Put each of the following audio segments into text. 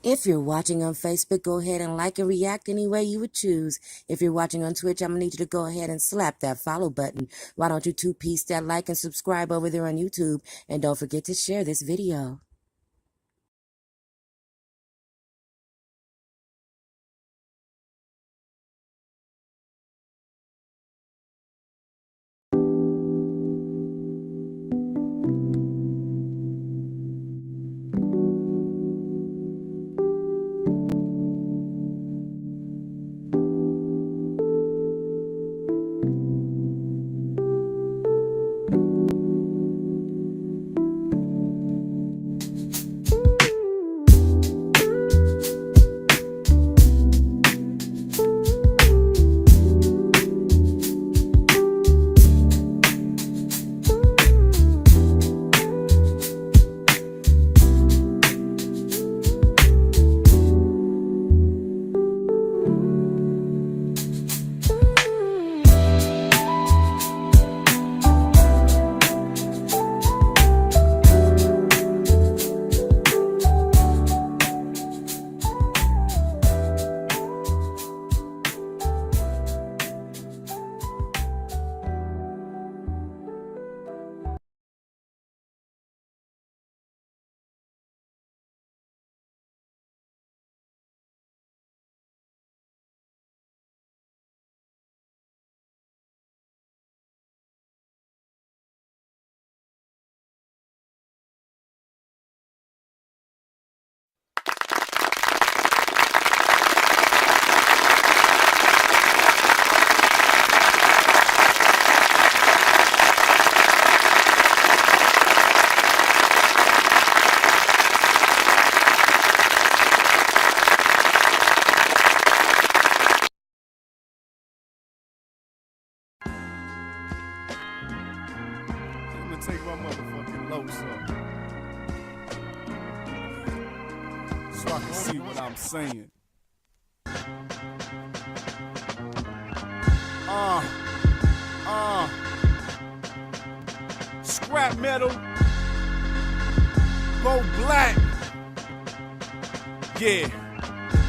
If you're watching on Facebook, go ahead and like and react any way you would choose. If you're watching on Twitch, I'm going to need you to go ahead and slap that follow button. Why don't you two-piece that like and subscribe over there on YouTube? And don't forget to share this video. Take my motherfucking lows up so I can see what I'm saying. Scrap metal, go black. Yeah,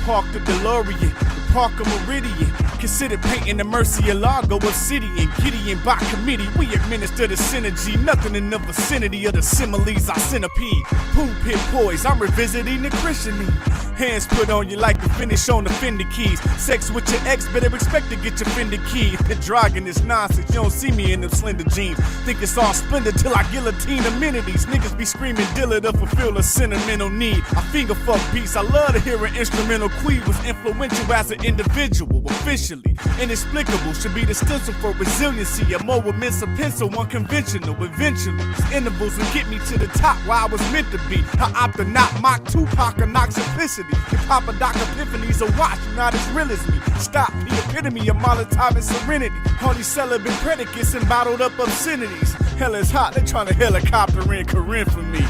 park the DeLorean, the park of Meridian. Consider painting the Mercy of Largo Obsidian. Gideon by committee, we administer the synergy. Nothing in the vicinity of the similes, our centipede. Poon pit boys, I'm revisiting the Christianity. Hands put on you like the finish on the fender keys. Sex with your ex, better expect to get your fender keys. The dragging is nonsense, you don't see me in them slender jeans. Think it's all splendid till I guillotine amenities. Niggas be screaming Dilla to fulfill a sentimental need. I finger fuck beats, I love to hear an instrumental. Queen was influential as an individual, officially inexplicable. Should be the stencil for resiliency. A more immense a pencil, unconventional. Eventually, these intervals will get me to the top where I was meant to be. I opt to not mock Tupac or knock simplicity. If Papa Doc Epiphany's a watch, you're not as real as me. Stop, the epitome of Molotov and serenity. All these celibate predicates and bottled up obscenities. Hell is hot, they trying to helicopter in Corinth for me.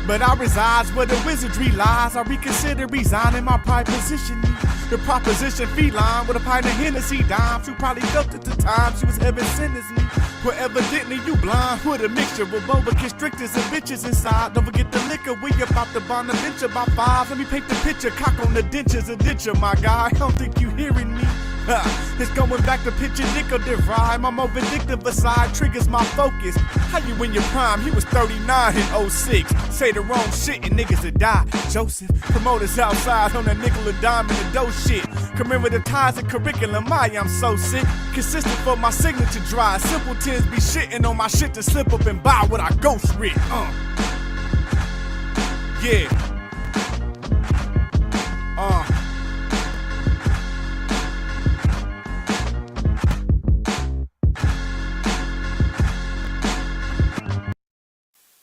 But I resides where the wizardry lies. I reconsider resigning my pride positioning. The proposition feline with a pint of Hennessy dimes. Who probably felt at the time she was heaven sent as me. But evidently you blind with a mixture of boa constrictors and bitches inside. Don't forget the liquor, we about to bond the venture by five. Let me paint the picture, cock on the dentures, a ditcher, my guy. I don't think you hearing me. It's going back to picture nickel derived. My more vindictive aside triggers my focus. How you in your prime? He was 39 in 06. Say the wrong shit and niggas that die. Joseph, promoters outside on that nickel and dime and the dough shit. Commemorative ties and curriculum, I'm so sick. Consistent for my signature dry. Simpletons be shitting on my shit to slip up and buy what I ghost writ. Yeah.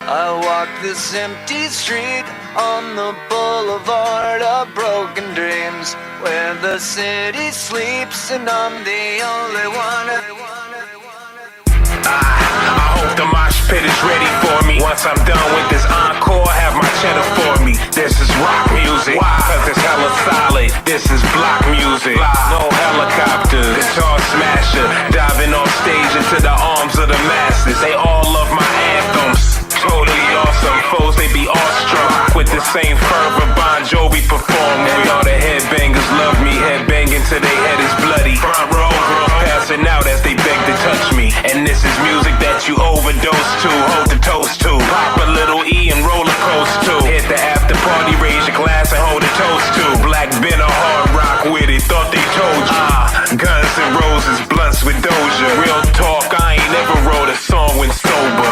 I walk this empty street on the boulevard of broken dreams, where the city sleeps and I'm the only one. I hope the mosh pit is ready for me. Once I'm done with this encore, have my cheddar for me. This is rock music, cause it's hella solid. This is block music, no helicopter. Guitar smasher, diving off stage into the arms of the masses. They all love my anthems. Totally awesome foes, they be awestruck with the same fervor Bon Jovi performs. to, hold the toast to. Pop a little E and roller coast to. Hit the after party, raise your glass and hold a toast to. Black been a hard rock with it, thought they told you. Guns and Roses, blunts with Doja. Real talk, I ain't never wrote a song when sober.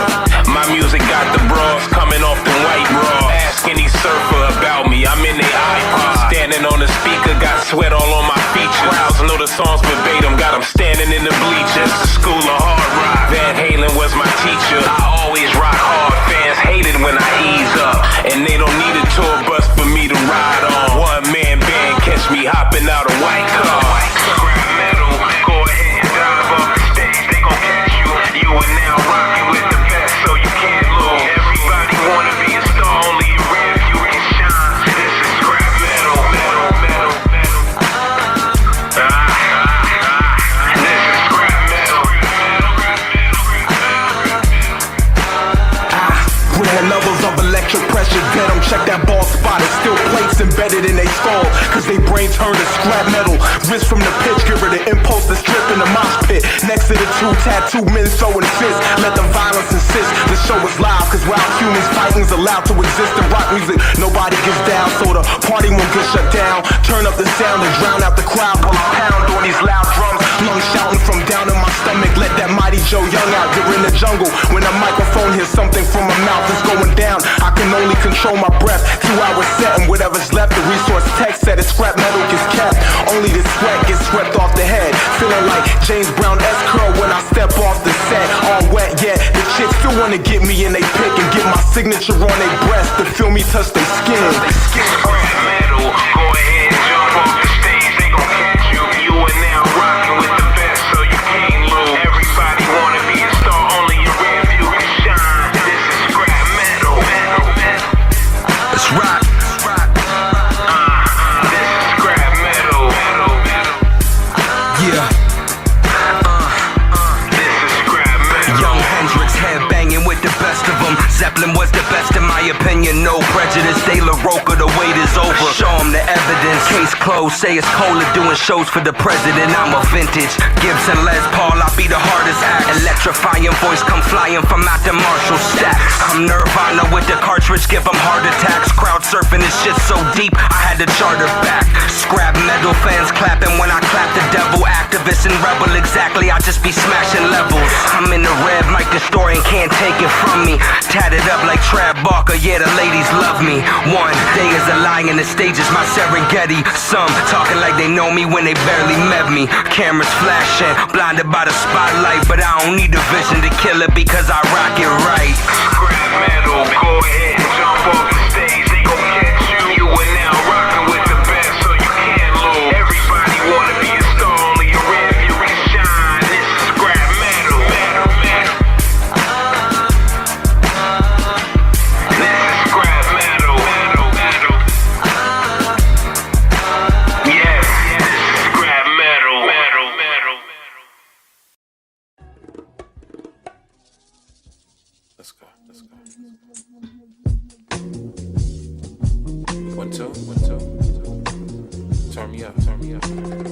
My music got the bras coming off the white bra. Ask any surfer about me, I'm in they iPod. Standing on the speaker, got sweat all on my features. Crowds know the songs verbatim, got them standing in the bleachers. The school of hard rock, Van Halen was my teacher. I always rock hard, fans hate it when I ease up. And they don't need a tour bus for me to ride on. One man band, catch me hopping out a white car. Scrap metal, go ahead and dive off the stage, they gon' catch you. You are now rocking with the best, so you can't lose. Everybody wanna be a star, only a rare few can shine. This is scrap metal, metal, metal, metal. This is scrap metal. Rare levels of electric pressure, get them, check that ball spot. It's still plates embedded in they skull, cause they brain turn to scrap metal. Wrist from the pitch, give her the impulse to strip in the mosh pit. Next to the two tattooed men throwing fists, let the violence insist. The show is live, cause while humans fighting's allowed to exist in rock music, nobody gets down, so the party won't get shut down. Turn up the sound and drown out the crowd while I pound on these loud drums. Lungs shouting from down in my stomach, let that mighty Joe Young out. You're in the jungle, when a microphone hears something from my mouth is going down. I can only control my breath, 2 hours set and whatever's left. The resource text said it's scrap metal gets kept. Only the sweat gets swept off the head. Feeling like James Brown S-curl when I step off the set. All wet, yeah, the chicks still wanna get me in they pick and get my signature on their breast to feel me touch their skin. Scrap metal, go ahead, jump off the stage, they gon' catch you. You are now rocking with the best, so you can't lose. Everybody wanna be a star, only a rare few can shine. This is scrap metal, metal, metal. It's rock. This is scrap metal, metal, metal. Yeah. This is scrap metal. Young Hendrix headbanging with the best of them. Zeppelin was the best in my opinion, no prejudice. De La Roca, the wait is over. Show them the evidence. Case closed, say it's cold doing shows for the president. I'm a vintage Gibson Les Paul, I'll be the hardest act. Electrifying voice come flying from out the Marshall stacks. I'm Nirvana with the cartridge, give them heart attacks. Crowd surfing this shit so deep, I had to charter back. Scrap metal fans clapping when I clap. The devil, activist and rebel, exactly, I just be smashing levels. I'm in the red mic, the story and can't take it from me. Tatted up like Trav Barker, yeah, the ladies love me. One day is a lie and the stage is my Serengeti. Some talking like they know me when they barely met me. Cameras flashing, blinded by the spotlight, but I don't need a vision to kill it because I rock it right. Scrap metal, go ahead, jump off the stage, they gon' catch you. You are now rocking with the best, so you can't lose. Everybody wanna be a star, only a rare few can shine. This is scrap metal, metal, metal. This is scrap metal, metal, metal. Yes, this is scrap metal, metal, metal. Let's go, let's go. 1, 2, 1, 2. Turn me up, turn me up.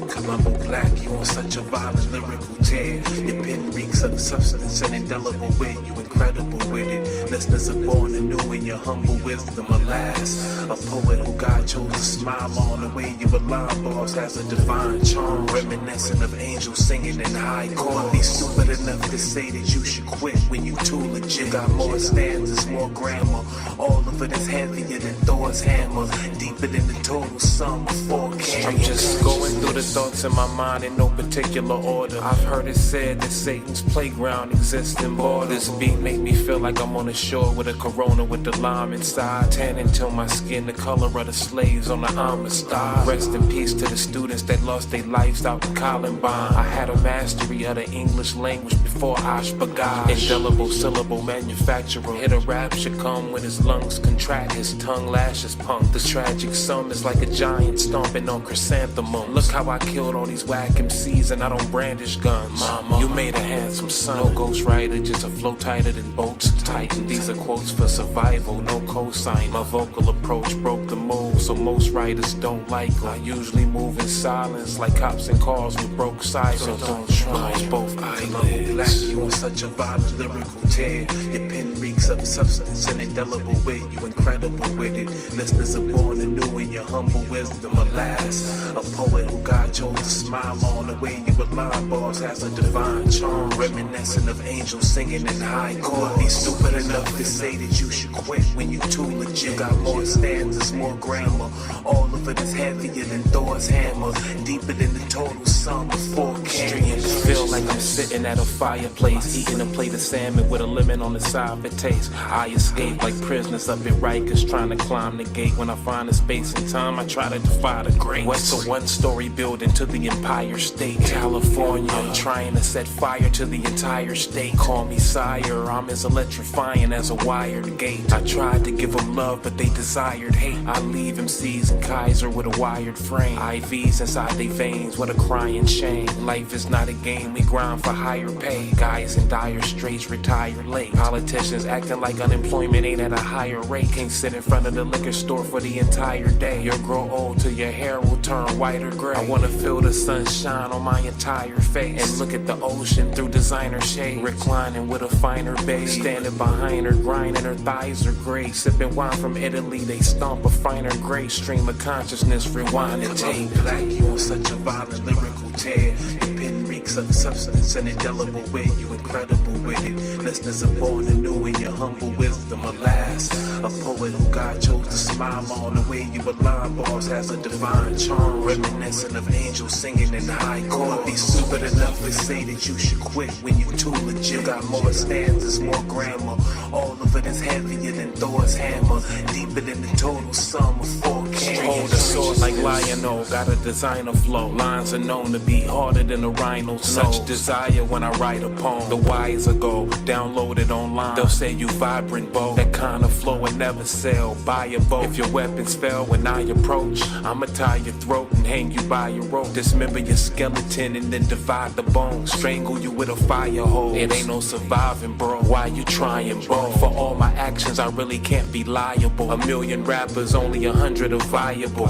Colombo black, you on such a violent lyrical tear. Your pen reeks of the substance and indelible wit. You incredible with it. Listeners are born anew in your humble wisdom. Alas, a poet who God chose to smile on. The way you align bars has a divine charm, reminiscent of angels singing in high chord. Be stupid enough to say that you should quit when you too legit. Got more stanzas, more grammar. All of it is heavier than Thor's hammer. Deeper than the total sum of 4 cans. I'm just going through the thoughts in my mind in no particular order. I've heard it said that Satan's playground exists in borders. This beat make me feel like I'm on the shore with a Corona with the lime inside. Tan until my skin the color of the slaves on the Amistad. Rest in peace to the students that lost their lives out in Columbine. I had a mastery of the English language before Ashbagaj. Indelible syllable manufacturer. Hit a rap should come when his lungs contract, his tongue lashes punk. The tragic sum is like a giant stomping on chrysanthemums. the most. Look how I killed all these whack MCs and I don't brandish guns. Mama, you made a handsome son. No ghostwriter, just a flow tighter than boats tighten. These are quotes for survival, no cosign. My vocal approach broke the mold, so most writers don't like them. I usually move in silence like cops in cars with broke sides. So don't try both eyelids. Black, you on such a violent lyrical tear. Your pen reeks of substance and indelible wit. You incredible with it. Listeners are born anew in your humble wisdom. Alas, a poet who God chose to smile on. The way you align bars has a divine charm, reminiscent of angels singing in high chord. Be stupid enough to say that you should quit when you too legit. Got more stanzas, more grammar. All of it is heavier than Thor's hammer, deeper than the total sum of 4 canyons. Feel like I'm sitting at a fireplace, eating a plate of salmon with a lemon on the side for taste. I escape like prisoners up at Rikers, trying to climb the gate. When I find a space and time, I try to defy the greats. What's a one-story building to the Empire State? California, I'm trying to set fire to the entire state. Call me sire, I'm as electrifying as a wired gate. I tried to give them love, but they desired hate. I leave MCs in Kaiser with a wired frame. IVs inside they veins, what a crying shame. Life is not a game, we grind for higher pay. Guys in dire straits retire late. Politicians acting like unemployment ain't at a higher rate. Can't sit in front of the liquor store for the entire day. You'll grow old till your hair will turn white or gray. I wanna feel the sunshine on my entire face and look at the ocean through designer shade. Reclining with a finer babe, standing behind her, grinding her thighs are gray. Sipping wine from Italy, they stomp a finer gray. Stream of consciousness, rewind and tape. Black, you on such a violent lyrical tear. Your pen reeks of substance and indelible wit. You incredible with it. Listeners are born anew in your humble wisdom. Alas, a poet who God chose to smile on. The way you align bars has a divine charm, reminiscent of angels singing in high chord. Be stupid enough to say that you should quit when you too legit. Got more stanzas, more grammar. All of it is heavier than Thor's hammer, deeper than the total sum of 4 canyons. Hold a sword like Lionel, got a designer flow. Lines are known to be harder than a rhino's. Such desire when I write a poem. The wise ago, download it online. They'll say you vibrant, bo. That kind of flow will never sell. Buy a boat. If your weapons fail when I approach, I'ma tie your throat and hang you by your rope. Dismember your skeleton and then divide the bones. Strangle you with a fire hose. It ain't no surviving, bro. Why you trying, bro? For all my actions, I really can't be liable. A million rappers, only 100 are viable.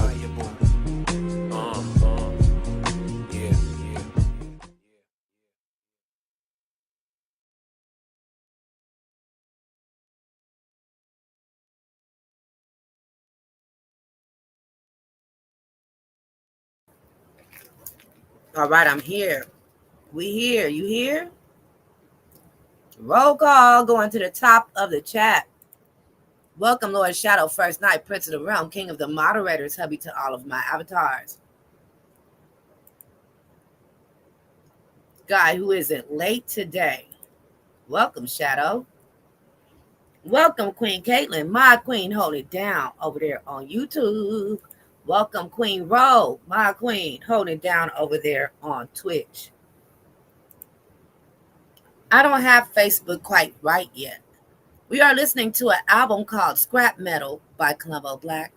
All right, I'm here. We here. You here? Roll call going to the top of the chat. Welcome, Lord Shadow, First Night, Prince of the Realm, King of the Moderators, hubby to all of my avatars. Guy who isn't late today. Welcome, Shadow. Welcome, Queen Caitlin, my queen, hold it down over there on YouTube. Welcome, Queen Ro, my queen, hold it down over there on Twitch. I don't have Facebook quite right yet. We are listening to an album called Scrap Metal by Columbo Black.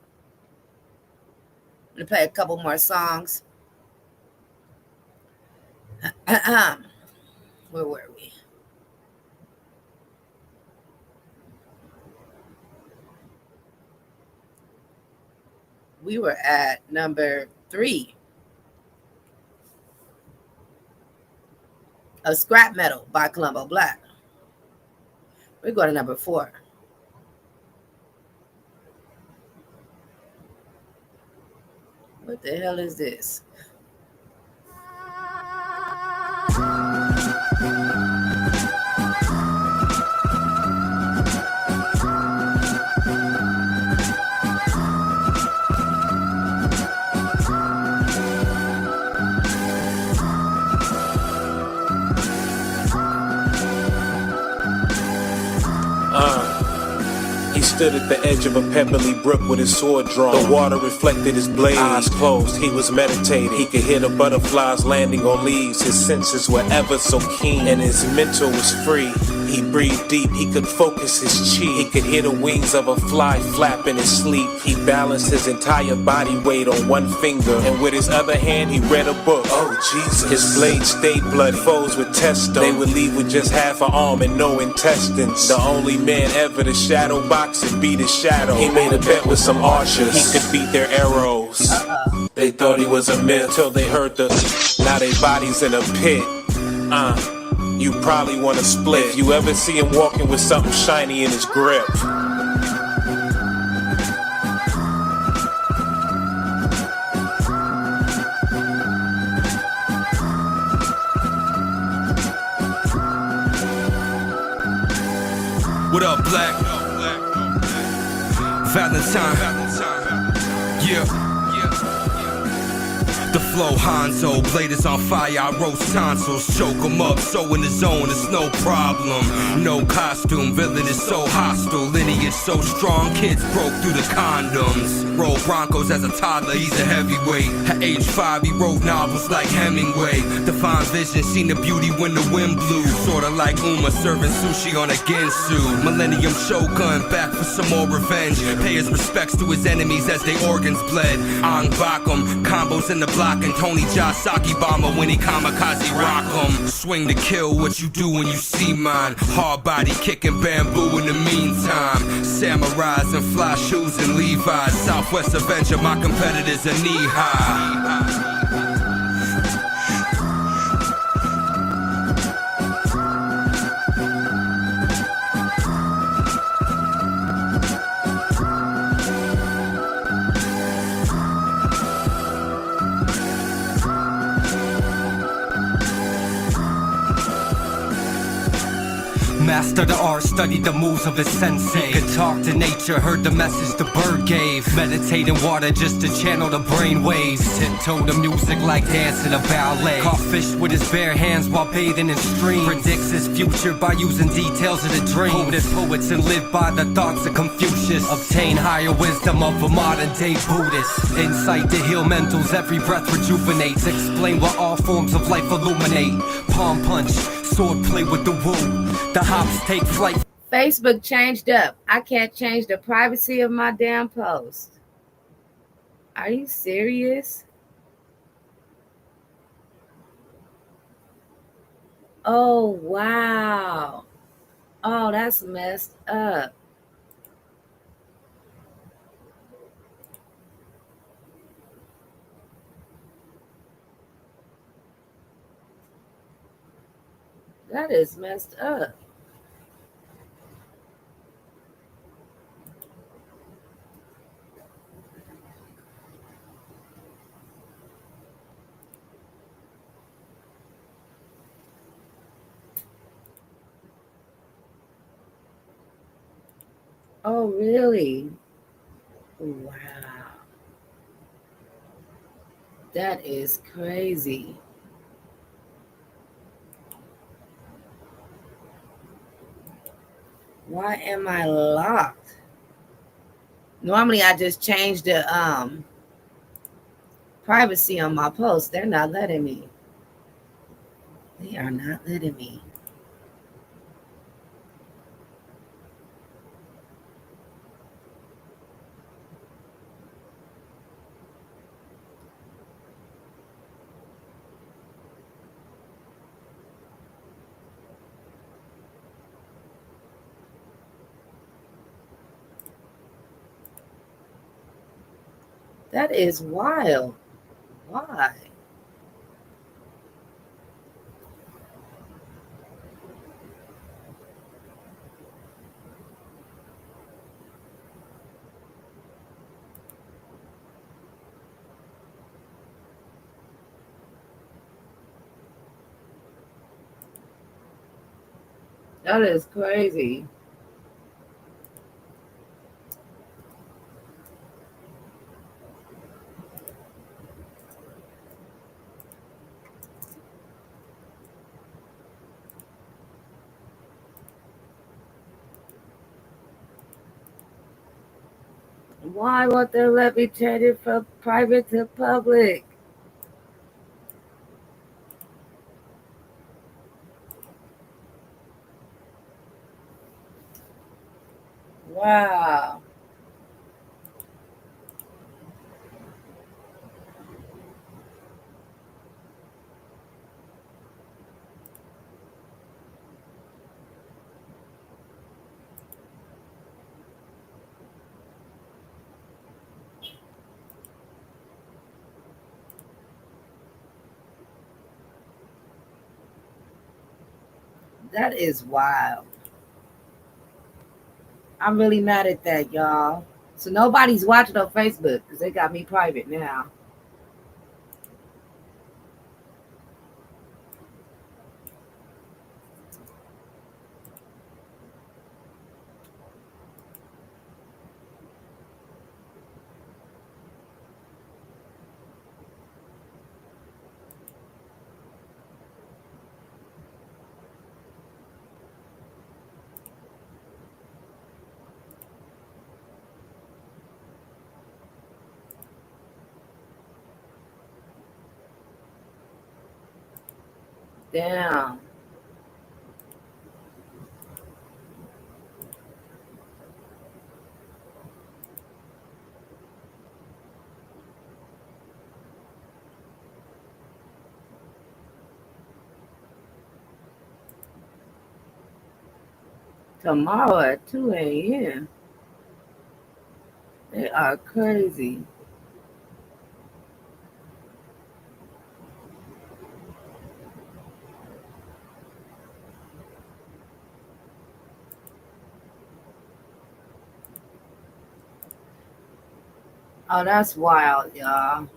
I'm going to play a couple more songs. Where were we? We were at number 3 of Scrap Metal by Columbo Black. We go to number 4. What the hell is this? He stood at the edge of a pebbly brook with his sword drawn. The water reflected his blade. Eyes closed, he was meditating. He could hear the butterflies landing on leaves. His senses were ever so keen, and his mental was free. He breathed deep, he could focus his chi. He could hear the wings of a fly flap in his sleep. He balanced his entire body weight on one finger, and with his other hand he read a book. Oh Jesus. His blade stayed bloody. Foes would test him. They would leave with just half an arm and no intestines. The only man ever to shadow box and beat his shadow. He made a bet with some archers. He could beat their arrows. They thought he was a myth till they heard the. Now they bodies in a pit. You probably wanna split if you ever see him walking with something shiny in his grip. What up, Black? Valentine. Yeah. The flow Hanzo, blade is on fire, I roast tonsils, choke 'em up, so in the zone, it's no problem. No costume, villain is so hostile, lineage so strong, kids broke through the condoms. Roll Broncos as a toddler, he's a heavyweight. At age 5, he wrote novels like Hemingway. Divine vision, seen the beauty when the wind blew. Sorta like Uma serving sushi on a Ginsu. Millennium Shogun, back for some more revenge. Pay his respects to his enemies as they organs bled. Ang Bakum, combos in the block, and Tony Josaki bomber when he kamikaze rock 'em. Swing to kill, what you do when you see mine. Hard body kicking bamboo in the meantime. Samurais and fly shoes and Levi's. Southwest Avenger, my competitors are knee high. Mastered the art, studied the moves of his sensei. Could talk to nature, heard the message the bird gave. Meditate in water just to channel the brain waves. Tiptoe the music like dancing a ballet. Caught fish with his bare hands while bathing in streams. Predicts his future by using details of the dream. Quoted poets and live by the thoughts of Confucius. Obtain higher wisdom of a modern day Buddhist. Insight to heal mentals, every breath rejuvenates. Explain what all forms of life illuminate. Palm punch, sword play with the woo. The hops take flight. Facebook changed up. I can't change the privacy of my damn post. Are you serious? Oh, wow. Oh, that's messed up. That is messed up. Oh, really? Wow. That is crazy. Why am I locked? Normally I just change the privacy on my posts. They're not letting me. They are not letting me. That is wild. Why? That is crazy. Why won't they let me change it from private to public? Wow. That is wild. I'm really mad at that, y'all. So nobody's watching on Facebook because they got me private now. Damn. Tomorrow at 2 a.m. They are crazy. Oh, that's wild, y'all.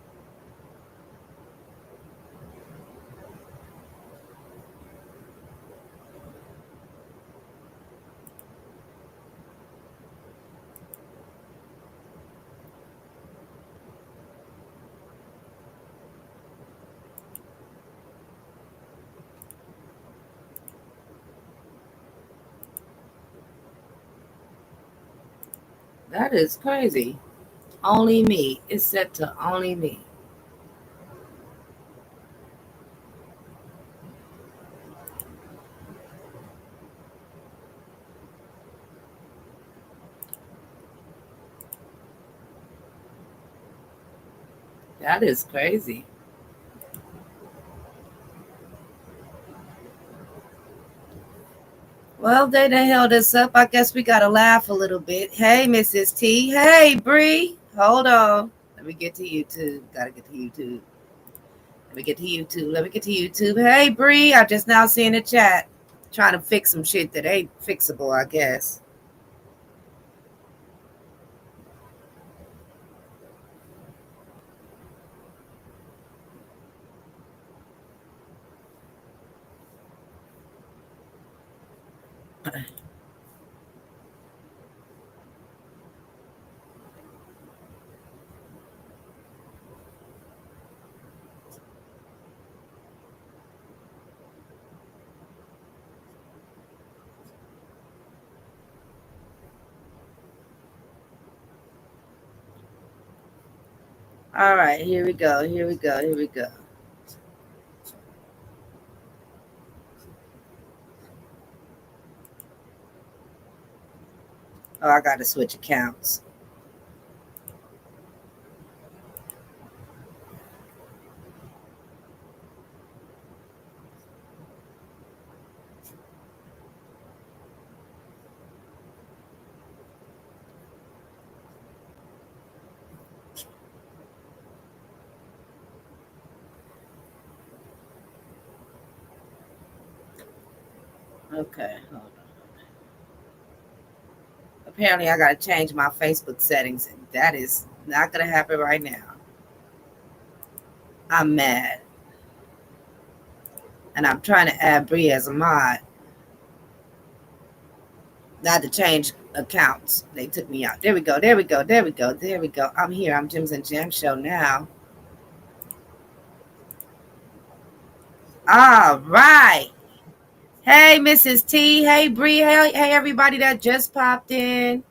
That is crazy. Only me. It's set to only me. That is crazy. Well, they done held us up. I guess we gotta laugh a little bit. Hey, Mrs. T. Hey, Bree. Hold on. Let me get to YouTube. Gotta get to YouTube. Let me get to YouTube. Let me get to YouTube. Hey, Bree. I just now seen the chat. Trying to fix some shit that ain't fixable, I guess. All right, here we go. Here we go. Here we go. Oh, I gotta switch accounts. Okay, hold on. Apparently, I gotta change my Facebook settings, and that is not gonna happen right now. I'm mad, and I'm trying to add Bree as a mod, not to change accounts. They took me out. There we go. There we go. There we go. There we go. I'm here. I'm Jim's and Jam Show now. All right. Hey, Mrs. T. Hey, Bree. Hey, everybody that just popped in.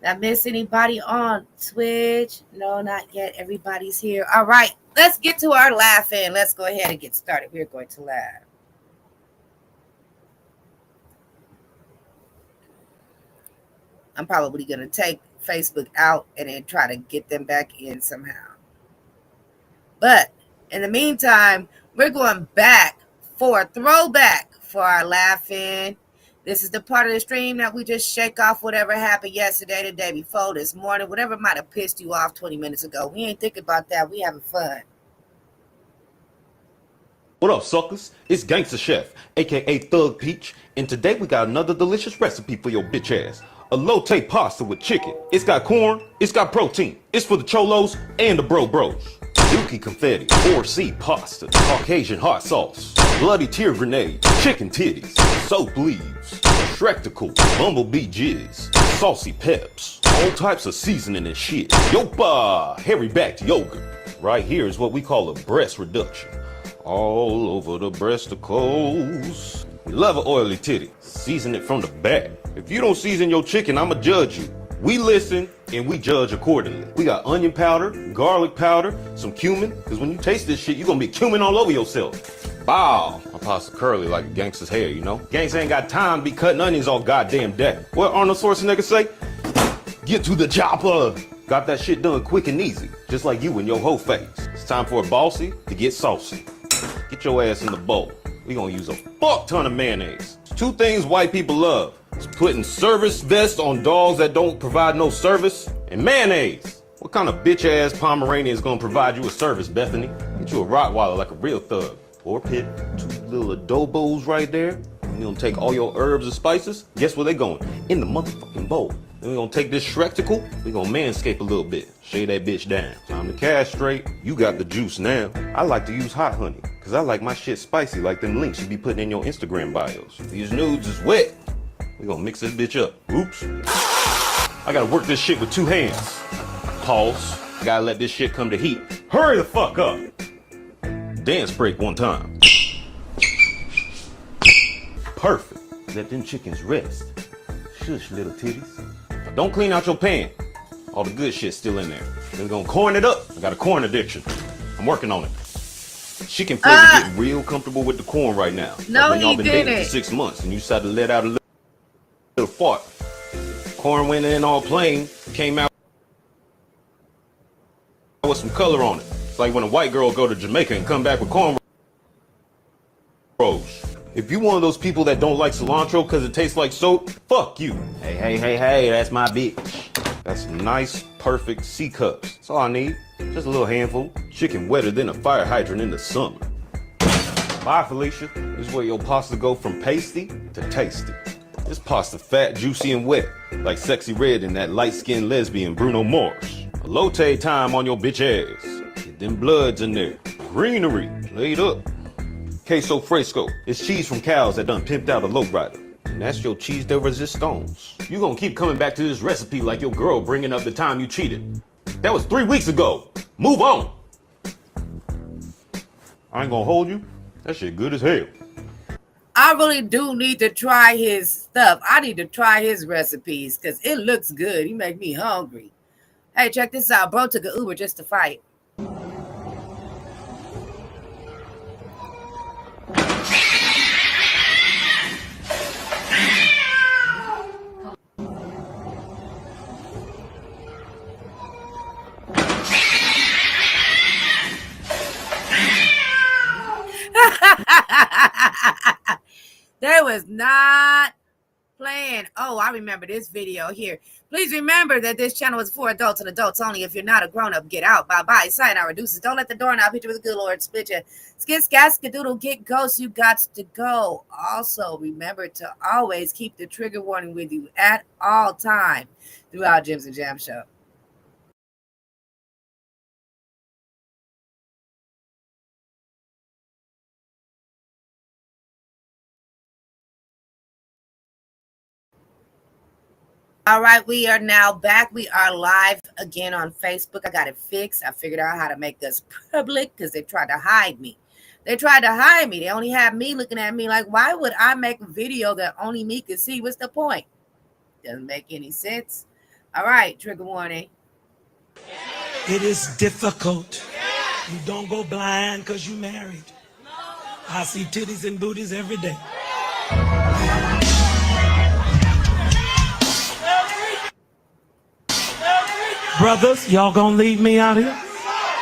Did I miss anybody on Twitch? No, not yet. Everybody's here. All right. Let's get to our laughing. Let's go ahead and get started. We're going to laugh. I'm probably going to take Facebook out and then try to get them back in somehow. But in the meantime, we're going back for a throwback for our laughing. This is the part of the stream that we just shake off whatever happened yesterday, the day before, this morning, whatever might have pissed you off 20 minutes ago. We ain't thinking about that. We having fun. What up, suckers? It's Gangsta Chef, aka Thug Peach, and today we got another delicious recipe for your bitch ass. A elote pasta with chicken. It's got corn, it's got protein. It's for the cholos and the bros. Dookie confetti, 4C pasta, Caucasian hot sauce, bloody tear grenade, chicken titties, soap leaves, Shrek-tical, bumblebee jizz, saucy peps, all types of seasoning and shit. Yopa, hairy backed yogurt. Right here is what we call a breast reduction. All over the breasticles. We love an oily titty. Season it from the back. If you don't season your chicken, I'ma judge you. We listen and we judge accordingly. We got onion powder, garlic powder, some cumin, because when you taste this shit, you're gonna be cumin all over yourself. Bow. My pasta curly like a gangster's hair, you know? Gangsta ain't got time to be cutting onions all goddamn day. What Arnold Schwarzenegger say? Get to the chopper. Got that shit done quick and easy, just like you and your whole face. It's time for a bossy to get saucy. Get your ass in the bowl. We gonna use a fuck ton of mayonnaise. It's two things white people love. It's putting service vests on dogs that don't provide no service, and mayonnaise. What kind of bitch ass Pomeranian is gonna provide you a service, Bethany? Get you a Rottweiler like a real thug. Or pit, two little adobos right there. You gonna take all your herbs and spices. Guess where they going? In the motherfucking bowl. Then we gonna take this Shrek-tical. We gonna manscape a little bit. Shave that bitch down. Time to castrate. You got the juice now. I like to use hot honey, cause I like my shit spicy like them links you be putting in your Instagram bios. These nudes is wet. We gonna mix this bitch up. Oops. I gotta work this shit with two hands. Pause. Gotta let this shit come to heat. Hurry the fuck up. Dance break one time. Perfect. Let them chickens rest. Shush, little titties. Now don't clean out your pan. All the good shit's still in there. Then we're gonna corn it up. I got a corn addiction. I'm working on it. Chicken flavor getting real comfortable with the corn right now. No, when y'all he been dating didn't. for 6 months and you decided to let out a little fart. Corn went in all plain, came out with some color on it. It's like when a white girl go to Jamaica and come back with corn rolls. If you one of those people that don't like cilantro because it tastes like soap, fuck you. Hey, that's my bitch. That's nice, perfect C cups. That's all I need. Just a little handful. Chicken wetter than a fire hydrant in the summer. Bye, Felicia. This is where your pasta go from pasty to tasty. This pasta fat, juicy, and wet, like Sexy Red and that light-skinned lesbian Bruno Mars. Elote time on your bitch ass. Get them bloods in there. Greenery, laid up. Queso fresco. It's cheese from cows that done pimped out a lowrider. And that's your cheese de resistance. You gonna keep coming back to this recipe like your girl bringing up the time you cheated. That was 3 weeks ago. Move on. I ain't gonna hold you. That shit good as hell. I really do need to try his stuff. I need to try his recipes because it looks good. He make me hungry. Hey, check this out. Bro took an Uber just to fight. They was not playing. Oh, I remember this video here. Please remember that this channel is for adults and adults only. If you're not a grown-up, get out. Bye-bye. Sign out reduces. Don't let the doorknob hit you with a good Lord split you. Skid, scat, skadoodle, get ghost. You got to go. Also, remember to always keep the trigger warning with you at all time throughout Jim's and Jam Show. All right, we are now back. We are live again on Facebook. I got it fixed. I figured out how to make this public because they tried to hide me. They tried to hide me. They only had me looking at me like, why would I make a video that only me could see? What's the point? Doesn't make any sense. All right, trigger warning. It is difficult. You don't go blind because you married. I see titties and booties every day. Brothers, y'all gonna leave me out here?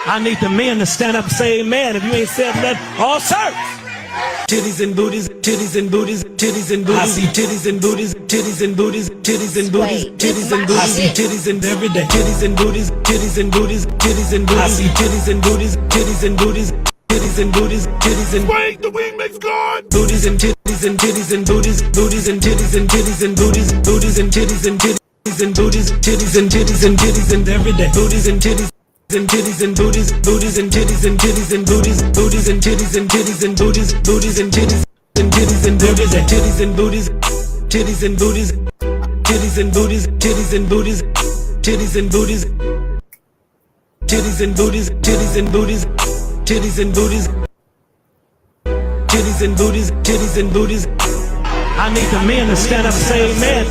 I need the men to stand up and say amen. If you ain't said nothing, all sirs. Titties and booties, titties and booties, titties and booties. I see titties and booties, titties and booties, titties and booties, titties and booties. I see titties and every day. Titties and booties, titties and booties, titties and booties. I see titties and booties, titties and booties, titties and booties, titties and Wait, the wing makes God. booties and titties and titties and booties, booties and titties and titties and booties, booties and titties and titties and booties, titties and titties and titties and every day. Booties and titties. And titties and booties, booties and titties and titties and booties, booties and titties and titties and booties, booties and titties and titties and booties and titties and booties, titties and booties, titties and booties, titties and booties, titties and booties, titties and booties, titties and booties, titties and booties, titties and booties, titties and booties. I need the men to stand up and say amen.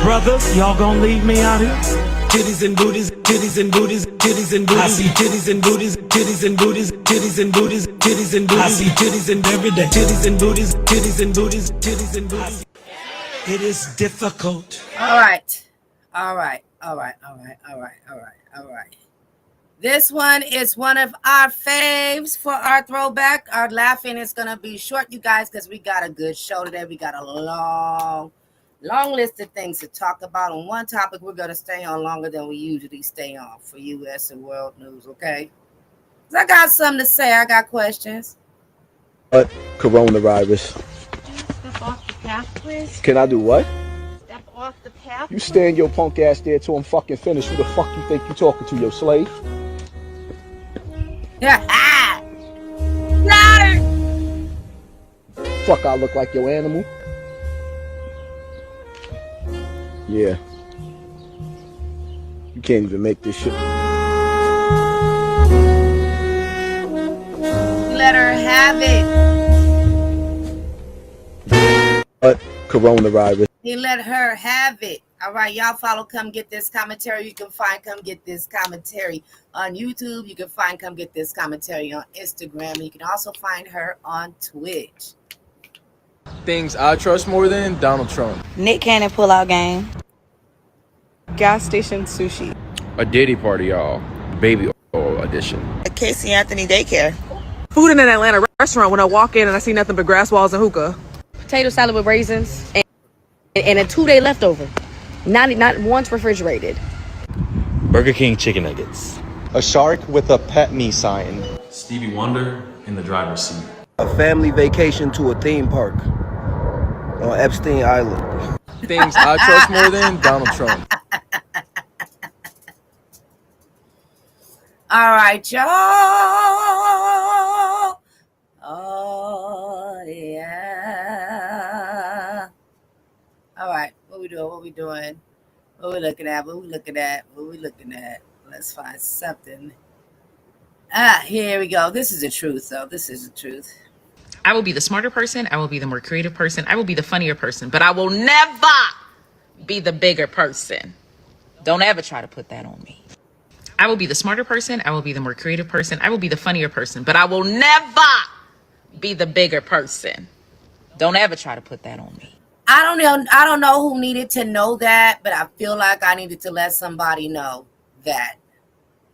Brothers, y'all gonna leave me out here? Titties and booties, titties and booties, titties and booties. I see titties and booties, titties and booties, titties and booties, titties and booties. I see titties and every day. Titties and booties, titties and booties, titties and booties. It is difficult. All right. This one is one of our faves for our throwback. Our laughing is going to be short, you guys, because we got a good show today. We got a long list of things to talk about. On one topic, we're going to stay on longer than we usually stay on for U.S. and world news, okay? I got something to say. I got questions. What? Coronavirus. Step off the path, please. Can I do what? Step off the path. You stand your punk ass there till I'm fucking finished. Who the fuck you think you talking to, your slave? Fuck, I look like your animal? Yeah. You can't even make this shit. Let her have it. What? Coronavirus. He let her have it. All right, y'all follow Come Get This Commentary. You can find Come Get This Commentary on YouTube. You can find Come Get This Commentary on Instagram. And you can also find her on Twitch. Things I trust more than Donald Trump. Nick Cannon pull-out game. Gas station sushi. A Diddy party, y'all. Baby oil edition. A Casey Anthony daycare. Food in an Atlanta restaurant when I walk in and I see nothing but grass walls and hookah. Potato salad with raisins and a 2-day leftover. Not once refrigerated. Burger King chicken nuggets. A shark with a pet me sign. Stevie Wonder in the driver's seat. A family vacation to a theme park on Epstein Island. Things I trust more than Donald Trump. All right, y'all. Oh, yeah. All right, what we doing? What we looking at? Let's find something. Here we go. This is the truth, though. This is the truth. I will be the smarter person. I will be the more creative person. I will be the funnier person, but I will never be the bigger person. Don't ever try to put that on me. I will be the smarter person. I will be the more creative person. I will be the funnier person, but I will never be the bigger person. Don't ever try to put that on me. I don't know who needed to know that, but I feel like I needed to let somebody know that,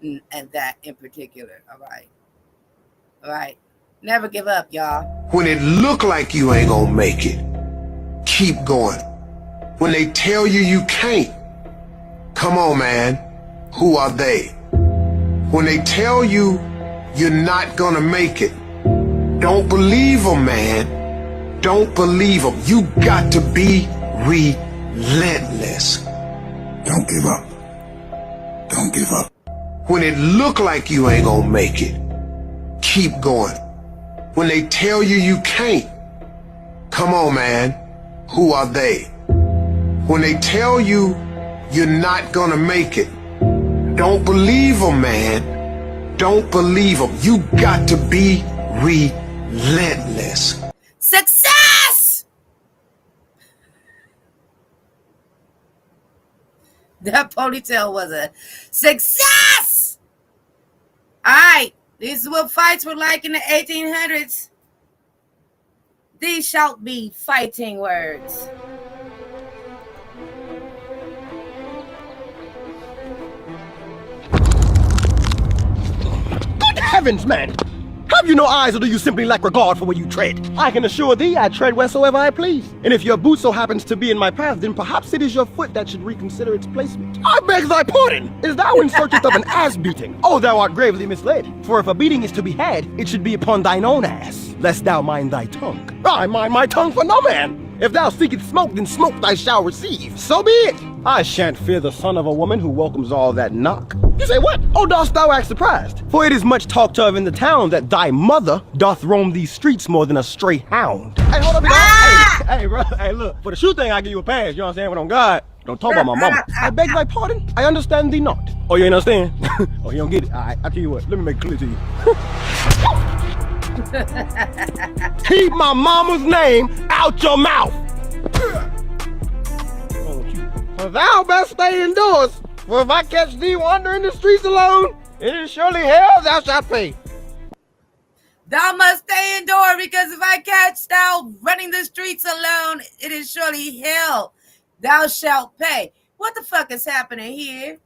and that in particular. All right. Never give up, y'all. When it look like you ain't gonna make it, keep going. When they tell you you can't, come on, man. Who are they? When they tell you you're not gonna make it, don't believe them, man. Don't believe them. You got to be relentless. Don't give up. Don't give up. When it look like you ain't gonna make it, keep going. When they tell you you can't, come on, man. Who are they? When they tell you you're not gonna make it, don't believe them, man. don't believe them. You got to be relentless. Success! That ponytail was a success! All right, this is what fights were like in the 1800s. These shall be fighting words. Good heavens, man! Have you no eyes, or do you simply lack regard for where you tread? I can assure thee I tread wheresoever I please. And if your boot so happens to be in my path, then perhaps it is your foot that should reconsider its placement. I beg thy pardon! Is thou in search of an ass-beating? Oh, thou art gravely misled. For if a beating is to be had, it should be upon thine own ass, lest thou mind thy tongue. I mind my tongue for no man. If thou seekest smoke, then smoke thy shall receive. So be it. I shan't fear the son of a woman who welcomes all that knock. You say what? Oh, dost thou act surprised? For it is much talked of in the town that thy mother doth roam these streets more than a stray hound. Hey, hold up, hey, bro. Hey, look. For the shoe thing, I give you a pass. You know what I'm saying? But on God, don't talk about my mama. I beg thy pardon. I understand thee not. Oh, you ain't understand? Oh, you don't get it. All right, I'll tell you what. Let me make it clear to you. Keep my mama's name out your mouth. For thou best stay indoors. For if I catch thee wandering the streets alone, it is surely hell thou shalt pay. Thou must stay indoors, because if I catch thou running the streets alone, it is surely hell thou shalt pay. What the fuck is happening here?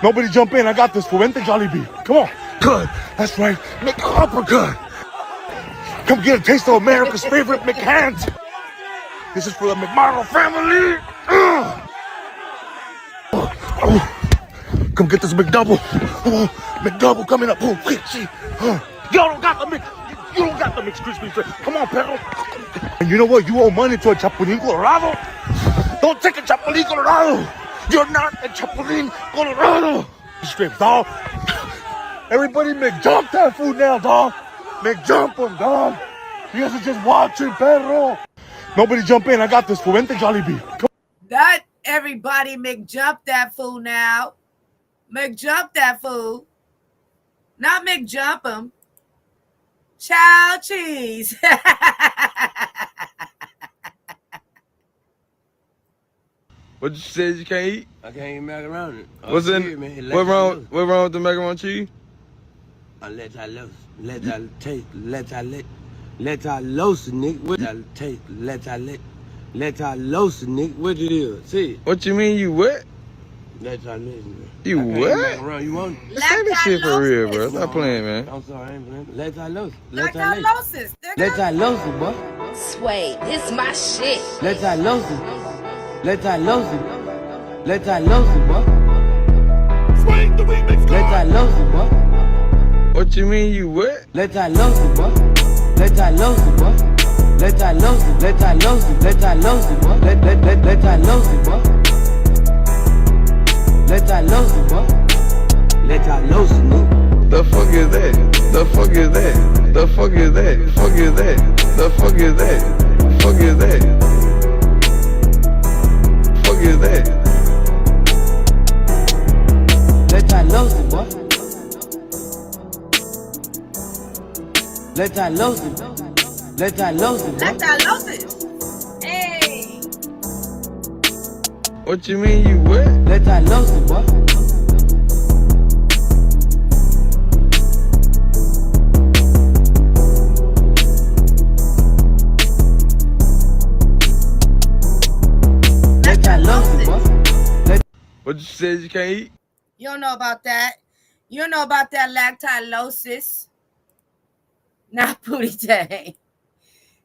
Nobody jump in. I got this. For Vente Jollibee. Come on. Good. That's right. Make the uppercut. Come get a taste of America's favorite McHands. This is for the McModel family. Come get this McDouble. McDouble coming up. See. Y'all don't got the mix. You don't got the mixed crispy. Come on, perro. And you know what? You owe money to a Chapulín Colorado. Don't take a Chapulín Colorado. You're not a Chapulín Colorado. Straight, dog. Everybody McJump that food now, dog. McJump them, dog. You guys are just watching, perro. Nobody jump in. I got this. For Vente Jollibee. Not everybody McJump that fool now. McJump that fool. Not McJump them. Chow cheese. What you said you can't eat? I can't eat macaroni. What's in? What wrong with the macaroni and cheese? Let I lose. Let I taste. Let I lose, nigga. What I taste. Let I lose, nigga. What it is? See. What you mean you what? Let I lose, nigga. You what? You want? Say this shit for real, bro. Stop playing, man. I'm sorry, I ain't playing. Let I lose. Let I lose, boy. Sway, this my shit. Let I lose. Let I lose. Let I lose, boy. Swing the remix. Let I lose, boy. What you mean you what? Let I lose, boy. Let I lose, boy. Let I lose. Let I lose. Let I lose, boy. Let I lose, boy. Let I lose, boy. Let I lose, nigga. The fuck is that? The fuck is that? The fuck is that? Fuck is that? The fuck is that? Fuck is that? Fuck is that? Let I lose, boy. Let I lose it. Let I lose it. Let I lose it. Hey. What you mean you what? Let I lose it, boy. Let I lose it, boy. What you said you can't eat? You don't know about that. You don't know about that lactylosis. Not Pootie Tang.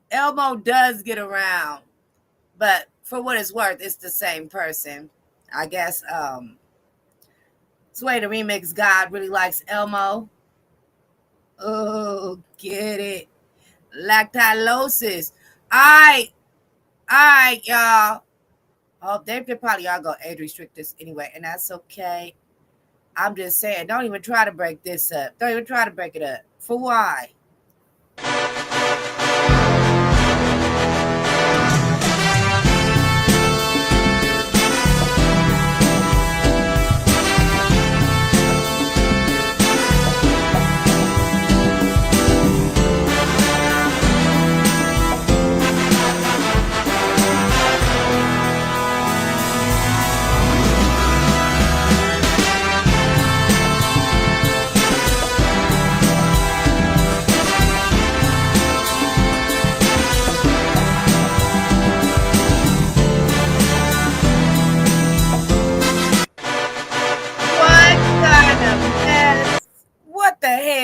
Elmo does get around, but for what it's worth, it's the same person. I guess Sway the Remix God really likes Elmo. Oh, get it. Lactylosis. All right, y'all. Oh, they probably all go age restrict this anyway, and that's okay. I'm just saying, don't even try to break this up. Don't even try to break it up. For why?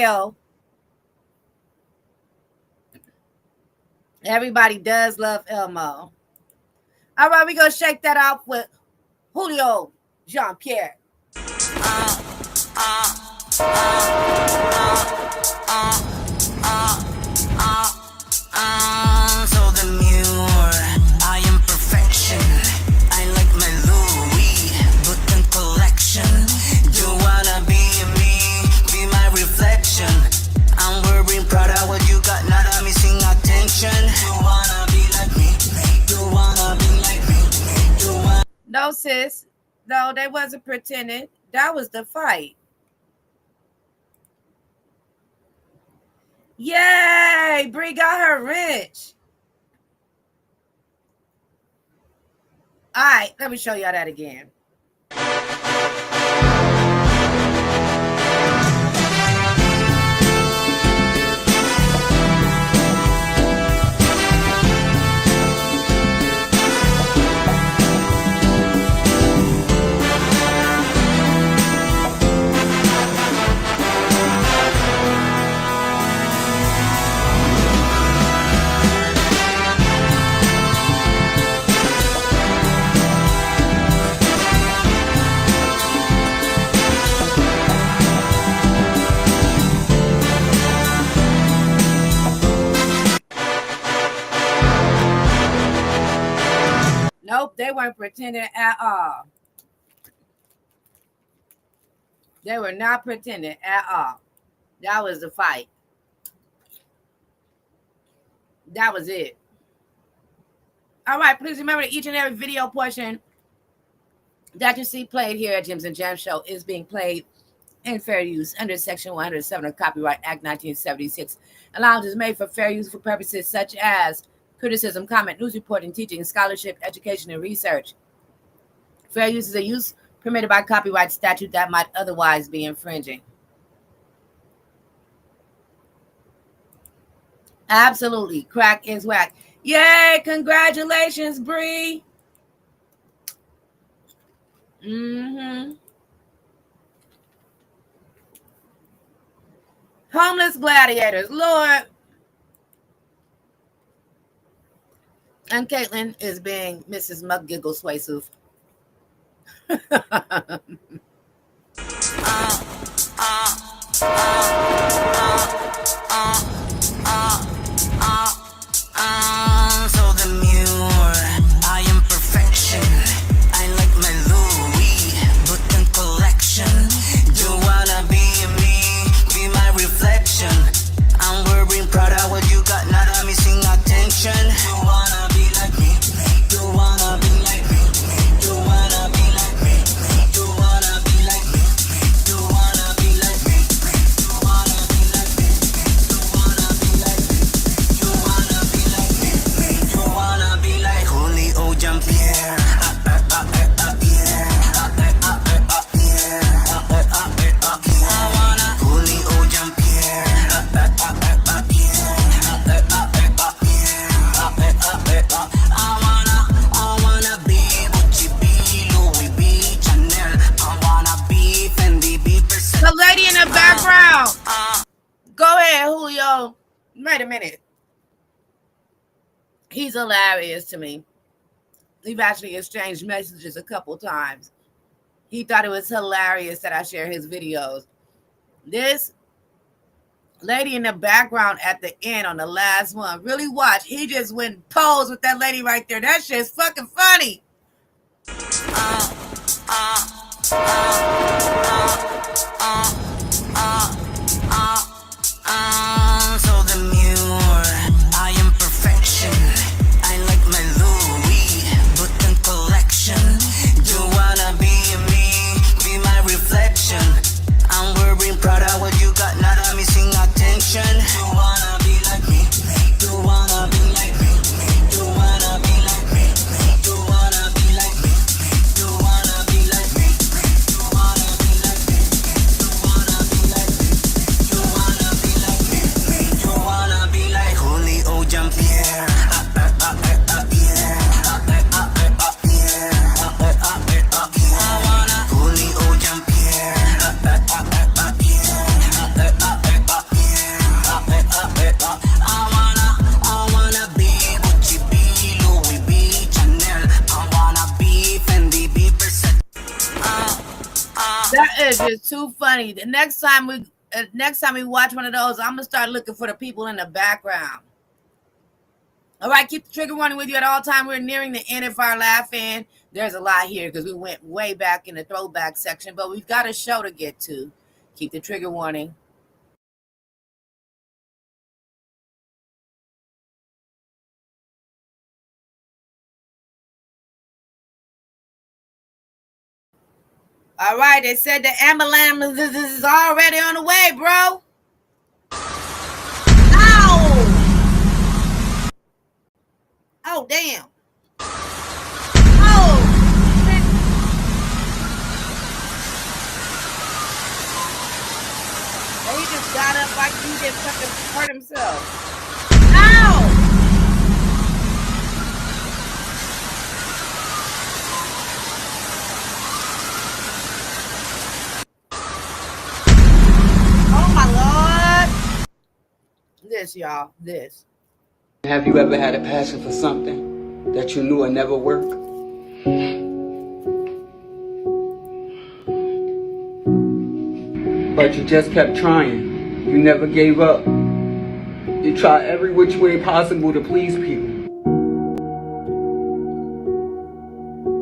Julio. Everybody does love Elmo. All right, we're going to shake that off with Julio Jean-Pierre. So demure, I am perfection. I like my Louis Vuitton collection. You wanna be me, be my reflection. I'm wearing Prada, what you got, not a missing attention. You wanna be like me, you wanna be like me, you wanna... No, sis. No, they wasn't pretending. That was the fight. Yay! Bree got her rich. All right, let me show y'all that again. Nope, they weren't pretending at all. They were not pretending at all. That was the fight. That was it. All right, please remember that each and every video portion that you see played here at Gems and Gems Show is being played in fair use under Section 107 of Copyright Act 1976. Allowance is made for fair use for purposes such as criticism, comment, news reporting, teaching, scholarship, education, and research. Fair use is a use permitted by copyright statute that might otherwise be infringing. Absolutely. Crack is whack. Yay! Congratulations, Bree. Homeless gladiators, Lord. And Caitlin is being Mrs. McGiggle Swaysuif. So demure, I am perfection. I like my Louis Vuitton collection. You wanna be me, be my reflection. I'm wearing Prada, what you got, not a missing attention. You wanna be like me, you wanna be like me, you wanna be like me, you wanna be like me, you wanna be like me, you wanna be like me, you wanna be like me, you wanna be like me, you wanna be like Julio Jean-Pierre. The lady in the background. Go ahead, Julio. Wait a minute. He's hilarious to me. We've actually exchanged messages a couple times. He thought it was hilarious that I share his videos. This lady in the background at the end on the last one, really watch. He just went and posed with that lady right there. That shit's fucking funny. So demure, I am perfection. I like my Louis Vuitton collection. You wanna be me, be my reflection. I'm wearing Prada, what you got, not a missing attention. You wanna be like me, you wanna be like me, you wanna be like me, you wanna be like me, you wanna be like me, you wanna be like me, you wanna is just too funny. The next time we watch one of those, I'm gonna start looking for the people in the background. All right, keep the trigger warning with you at all time. We're nearing the end of our laugh-in. There's a lot here because we went way back in the throwback section, but we've got a show to get to. Keep the trigger warning. All right, they said the ambulance is already on the way, bro. Ow! Oh, damn. Oh! He just got up like he did fucking hurt himself. Ow! Oh my Lord! This, y'all, this. Have you ever had a passion for something that you knew would never work? But you just kept trying. You never gave up. You tried every which way possible to please people.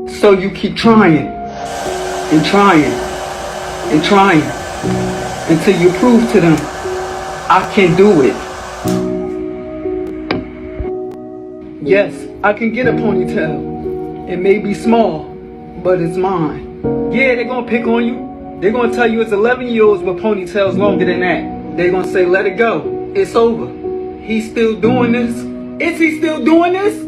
So you keep trying and trying and trying until you prove to them, I can do it. Yes, I can get a ponytail. It may be small, but it's mine. Yeah, they're gonna pick on you. They're gonna tell you it's 11-year-olds with ponytails longer than that. They're gonna say, let it go. It's over. He's still doing this? Is he still doing this?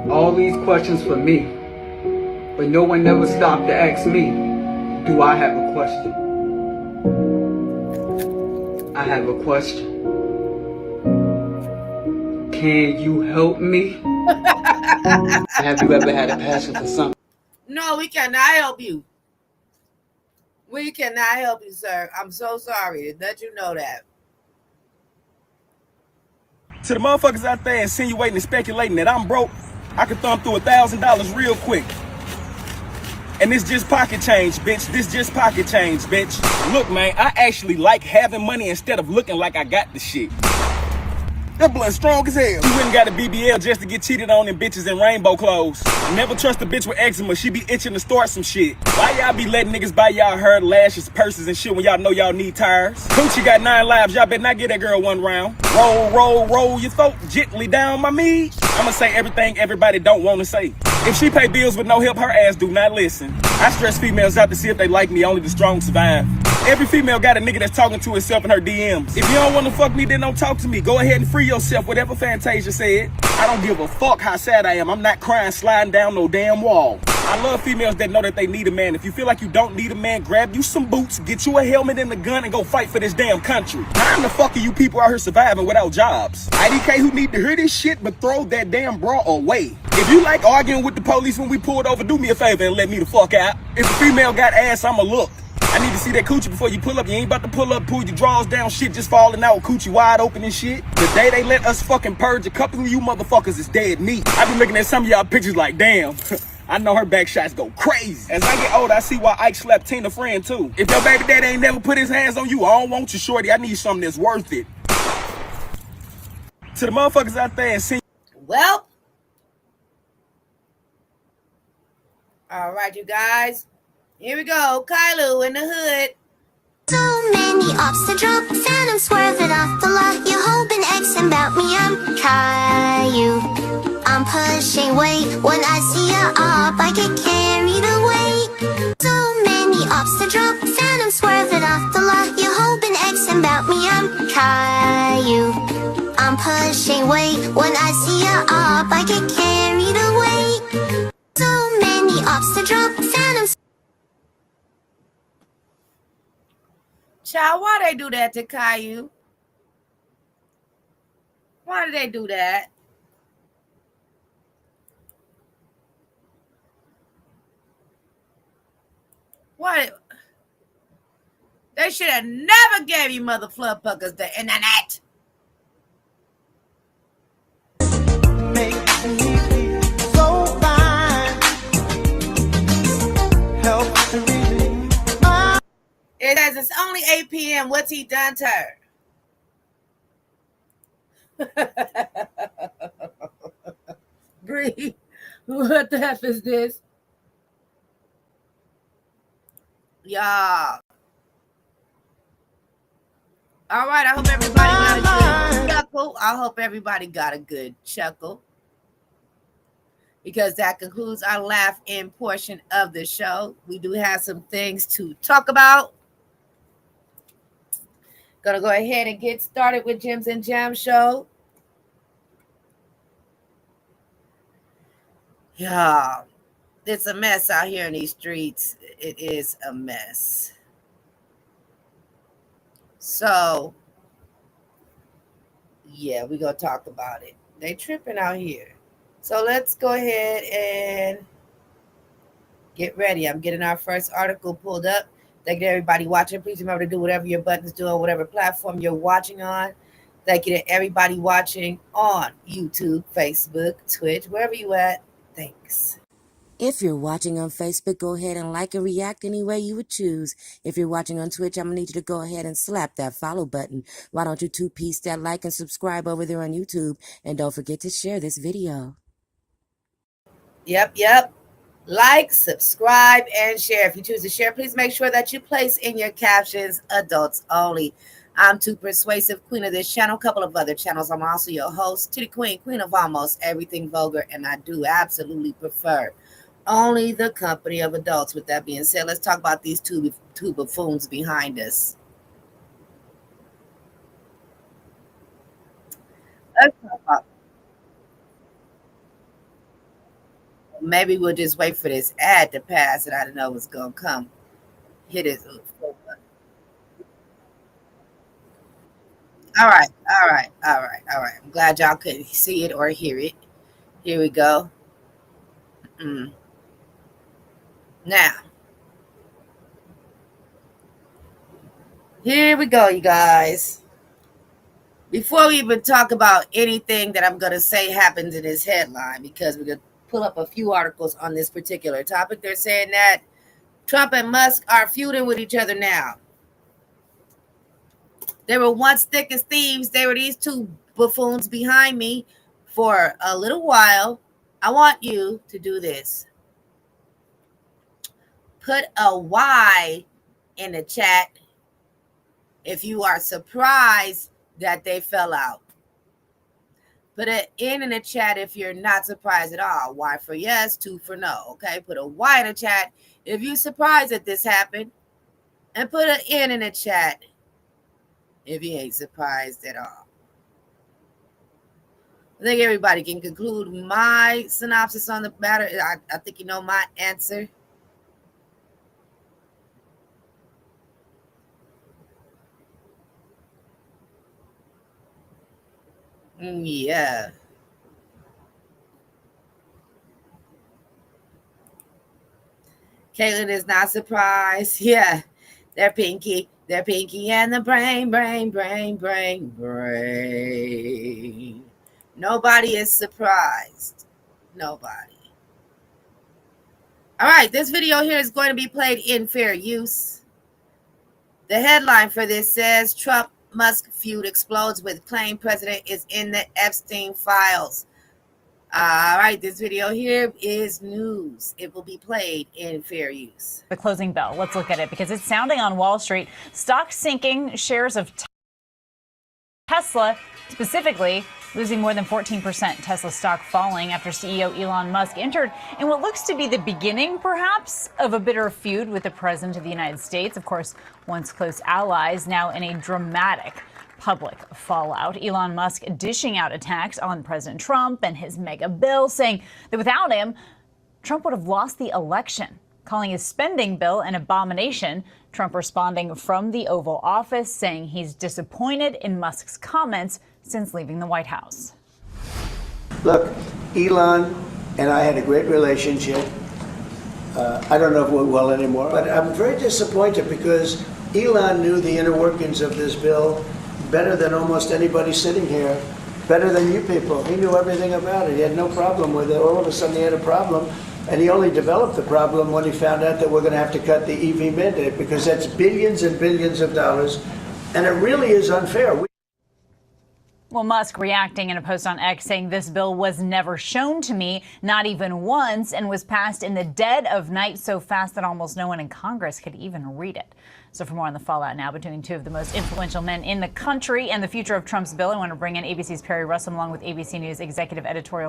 All these questions for me. But no one never stopped to ask me, do I have a question? I have a question. Can you help me? Have you ever had a passion for something? No, we cannot help you. We cannot help you, sir. I'm so sorry to let you know that. To the motherfuckers out there insinuating and speculating that I'm broke, I could thumb through $1,000 real quick. And this just pocket change, bitch. This just pocket change, bitch. Look, man, I actually like having money instead of looking like I got the shit. That blood strong as hell. You wouldn't got a BBL just to get cheated on in bitches in rainbow clothes. Never trust a bitch with eczema. She be itching to start some shit. Why y'all be letting niggas buy y'all hair, lashes, purses, and shit when y'all know y'all need tires? Coochie got 9 lives. Y'all better not get that girl one round. Roll, roll, roll your throat gently down my meat. I'ma say everything everybody don't want to say. If she pay bills with no help, her ass do not listen. I stress females out to see if they like me. Only the strong survive. Every female got a nigga that's talking to herself in her DMs. If you don't want to fuck me, then don't talk to me. Go ahead and free yourself, whatever Fantasia said. I don't give a fuck how sad I am. I'm not crying sliding down no damn wall. I love females that know that they need a man. If you feel like you don't need a man, grab you some boots, get you a helmet and a gun, and go fight for this damn country. Time the fuck are you people out here surviving without jobs? IDK who need to hear this shit, but throw that damn bra away. If you like arguing with the police when we pulled over, do me a favor and let me the fuck out. If a female got ass, I'ma look. I need to see that coochie before you pull up. You ain't about to pull up, pull your drawers down, shit just falling out, coochie wide open and shit. The day they let us fucking purge, a couple of you motherfuckers is dead meat. I be looking at some of y'all pictures like, damn, I know her back shots go crazy. As I get older, I see why Ike slapped Tina friend too. If your baby daddy ain't never put his hands on you, I don't want you, shorty. I need something that's worth it. To the motherfuckers out there and see. Well, all right, you guys. Here we go, Kylo in the hood. So many obstacles, and I'm swerving off the lot. You're hoping X about me, I'm Caillou. I'm pushing weight, when I see you up, I get carried away. So many obstacles, and I'm swerving off the lot. You're hoping X about me, I'm Caillou. I'm pushing weight, when I see you up, I get carried away. So many obstacles, and I'm Child, why they do that to Caillou? Why did they do that? Why? They should have never gave you mother flubfuckers the internet. So fine. Help only 8 p.m. What's he done to her? Bree, what the F is this? Y'all. All right, I hope everybody got a good chuckle. I hope everybody got a good chuckle. Because that concludes our laugh-in portion of the show. We do have some things to talk about. Gonna go ahead and get started with Gems and Jam Show. Yeah, it's a mess out here in these streets. It is a mess. So, yeah, we're gonna talk about it. They tripping out here. So let's go ahead and get ready. I'm getting our first article pulled up. Thank you to everybody watching. Please remember to do whatever your buttons do on whatever platform you're watching on. Thank you to everybody watching on YouTube, Facebook, Twitch, wherever you at. Thanks. If you're watching on Facebook, go ahead and like and react any way you would choose. If you're watching on Twitch, I'm going to need you to go ahead and slap that follow button. Why don't you two-piece that like and subscribe over there on YouTube? And don't forget to share this video. Yep. Like, subscribe, and share. If you choose to share, please make sure that you place in your captions, adults only. I'm Too Persuasive, queen of this channel, a couple of other channels. I'm also your host, Titty Queen, queen of almost everything vulgar, and I do absolutely prefer only the company of adults. With that being said, let's talk about these two buffoons behind us. Let's talk about. Maybe we'll just wait for this ad to pass, and I didn't know it was gonna come. Hit it. All right. I'm glad y'all couldn't see it or hear it. Here we go. Now, here we go, you guys. Before we even talk about anything that I'm going to say happens in this headline, because we're going to pull up a few articles on this particular topic. They're saying that Trump and Musk are feuding with each other now. They were once thick as thieves. They were these two buffoons behind me for a little while. I want you to do this. Put a Y in the chat if you are surprised that they fell out. Put an N in the chat if you're not surprised at all. Y for yes, 2 for no. Okay, put a Y in the chat if you're surprised that this happened. And put an N in the chat if you ain't surprised at all. I think everybody can conclude my synopsis on the matter. I think you know my answer. Yeah. Caitlin is not surprised. Yeah. They're Pinky and the brain. Nobody is surprised. Nobody. All right. This video here is going to be played in fair use. The headline for this says Trump-Musk feud explodes with claim president is in the Epstein files. All right, this video here is news. It will be played in fair use. The closing bell. Let's look at it because it's sounding on Wall Street. Stock sinking, shares of Tesla specifically losing more than 14%. Tesla stock falling after CEO Elon Musk entered in what looks to be the beginning, perhaps, of a bitter feud with the president of the United States. Of course, once close allies, now in a dramatic public fallout. Elon Musk dishing out attacks on President Trump and his mega bill, saying that without him, Trump would have lost the election, calling his spending bill an abomination. Trump responding from the Oval Office, saying he's disappointed in Musk's comments since leaving the White House. Look, Elon and I had a great relationship. I don't know if we're well anymore, but I'm very disappointed because Elon knew the inner workings of this bill better than almost anybody sitting here, better than you people. He knew everything about it. He had no problem with it. All of a sudden he had a problem And he only developed the problem when he found out that we're going to have to cut the EV mandate, because that's billions and billions of dollars, and it really is unfair. Well, Musk reacting in a post on X saying this bill was never shown to me, not even once, and was passed in the dead of night so fast that almost no one in Congress could even read it. So for more on the fallout now between two of the most influential men in the country and the future of Trump's bill, I want to bring in ABC's Perry Russell along with ABC News executive editorial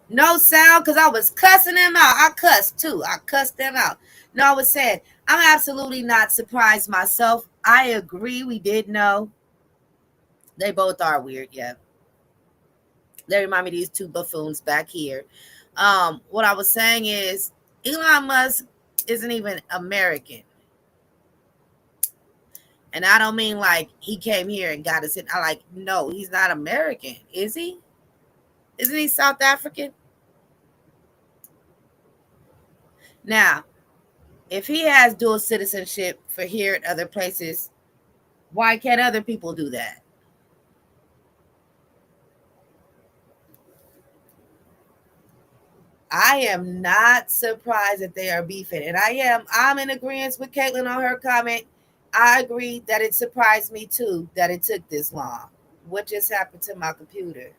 No sound because I was cussing them out. I cussed too. I cussed them out. No, I was saying, I'm absolutely not surprised myself. I agree. We did know. They both are weird, yeah. They remind me of these two buffoons back here. What I was saying is Elon Musk isn't even American. And I don't mean like he came here and got us in. I like, no, he's not American. Is he? Isn't he South African? Now, if he has dual citizenship for here and other places, why can't other people do that? I am not surprised that they are beefing. And I'm in agreement with Caitlin on her comment. I agree that it surprised me too that it took this long. What just happened to my computer?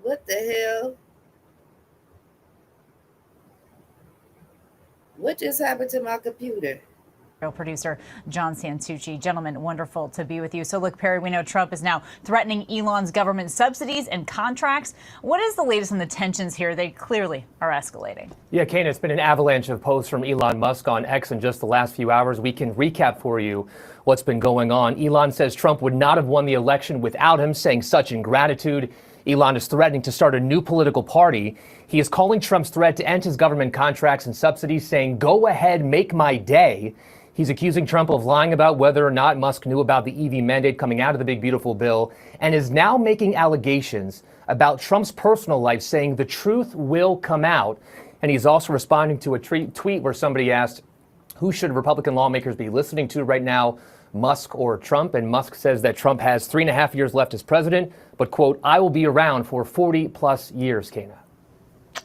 What the hell? What just happened to my computer? producer John Santucci. Gentlemen, wonderful to be with you. So look, Perry, we know Trump is now threatening Elon's government subsidies and contracts. What is the latest on the tensions here? They clearly are escalating. Yeah, Kane, it's been an avalanche of posts from Elon Musk on X in just the last few hours. We can recap for you what's been going on. Elon says Trump would not have won the election without him, saying such ingratitude. Elon is threatening to start a new political party. He is calling Trump's threat to end his government contracts and subsidies, saying, "Go ahead, make my day." He's accusing Trump of lying about whether or not Musk knew about the EV mandate coming out of the big, beautiful bill, and is now making allegations about Trump's personal life, saying the truth will come out. And he's also responding to a tweet where somebody asked, who should Republican lawmakers be listening to right now, Musk or Trump? And Musk says that Trump has 3.5 years left as president, but, quote, "I will be around for 40 plus years, Kana."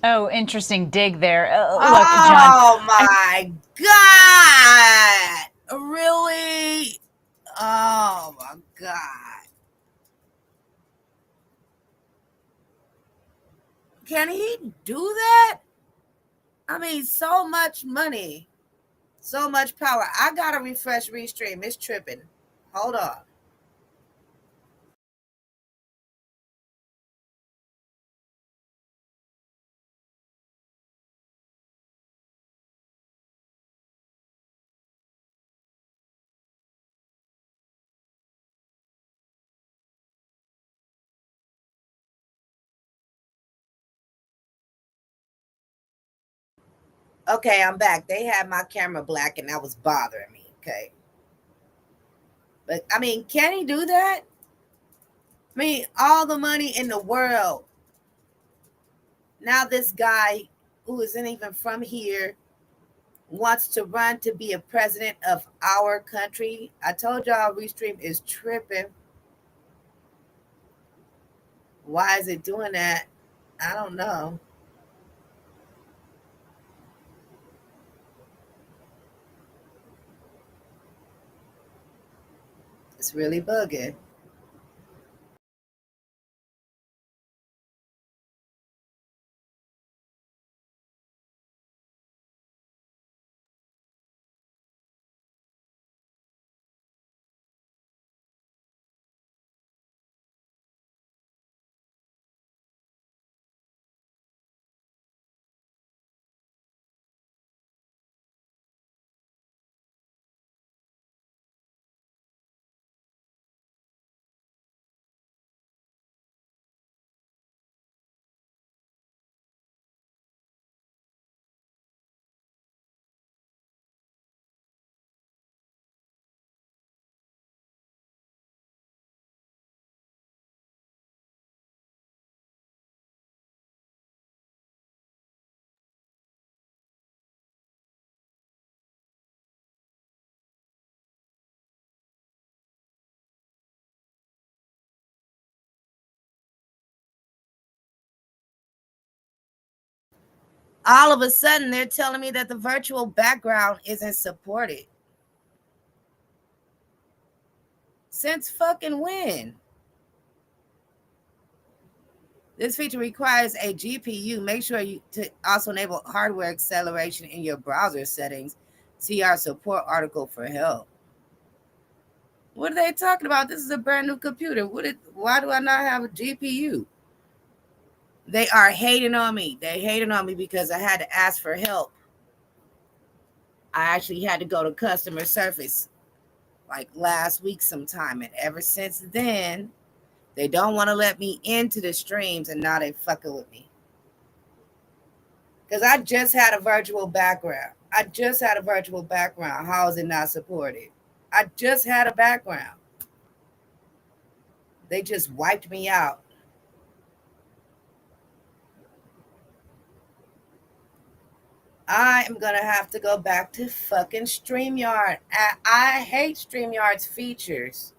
Oh, interesting dig there. Look, oh, John, my God. Really? Oh, my God. Can he do that? I mean, so much money. So much power. I got to refresh Restream. It's tripping. Hold on. Okay, I'm back. They had my camera black and that was bothering me. Okay. But, I mean, can he do that? I mean, all the money in the world. Now this guy who isn't even from here wants to run to be a president of our country. I told y'all Restream is tripping. Why is it doing that? I don't know. It's really bugging. All of a sudden, they're telling me that the virtual background isn't supported. Since fucking when? This feature requires a GPU. Make sure you to also enable hardware acceleration in your browser settings. See our support article for help. What are they talking about? This is a brand new computer. Why do I not have a GPU? They are hating on me. They hating on me because I had to ask for help. I actually had to go to customer service like last week sometime. And ever since then, they don't want to let me into the streams, and now they fucking with me. Because I just had a virtual background. How is it not supported? I just had a background. They just wiped me out. I am going to have to go back to fucking StreamYard. I hate StreamYard's features.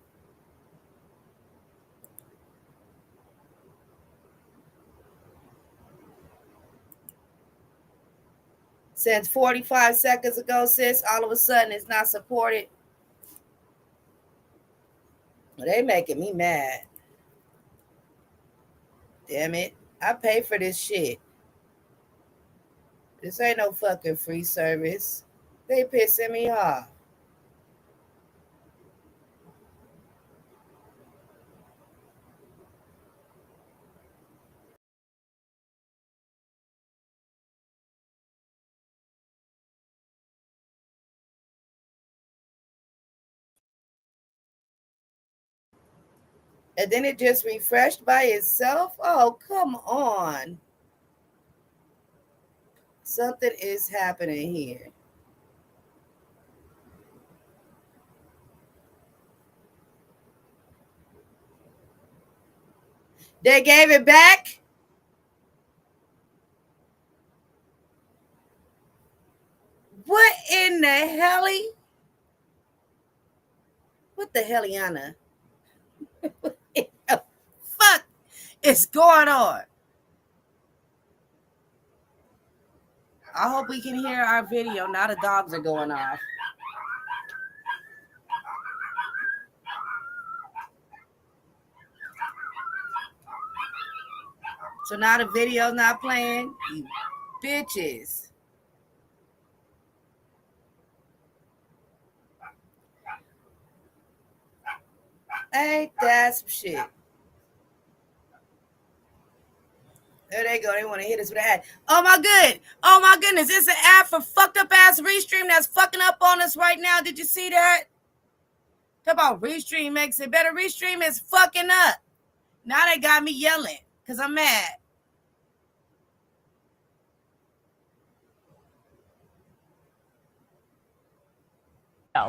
Since 45 seconds ago, sis, all of a sudden it's not supported. They making me mad. Damn it. I pay for this shit. This ain't no fucking free service. They pissing me off. And then it just refreshed by itself? Oh, come on. Something is happening here. They gave it back? What in the helly? What the helliana? What the fuck is going on? I hope we can hear our video. Now the dogs are going off. So now the video's not playing? You bitches. Ain't that some shit? There they go. They want to hit us with an ad. Oh my goodness. It's an ad for fucked up ass Restream that's fucking up on us right now. Did you see that? Talk about Restream makes it better. Restream is fucking up. Now they got me yelling because I'm mad.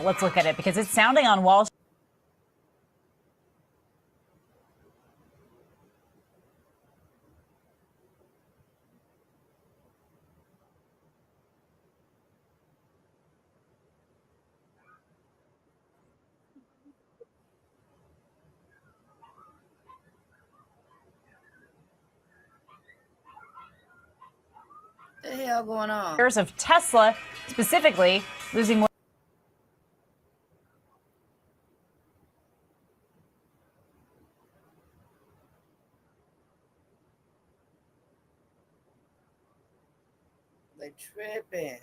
Let's look at it because it's sounding on Wall Street. What the hell going on? Shares of Tesla, specifically, losing more. They tripping.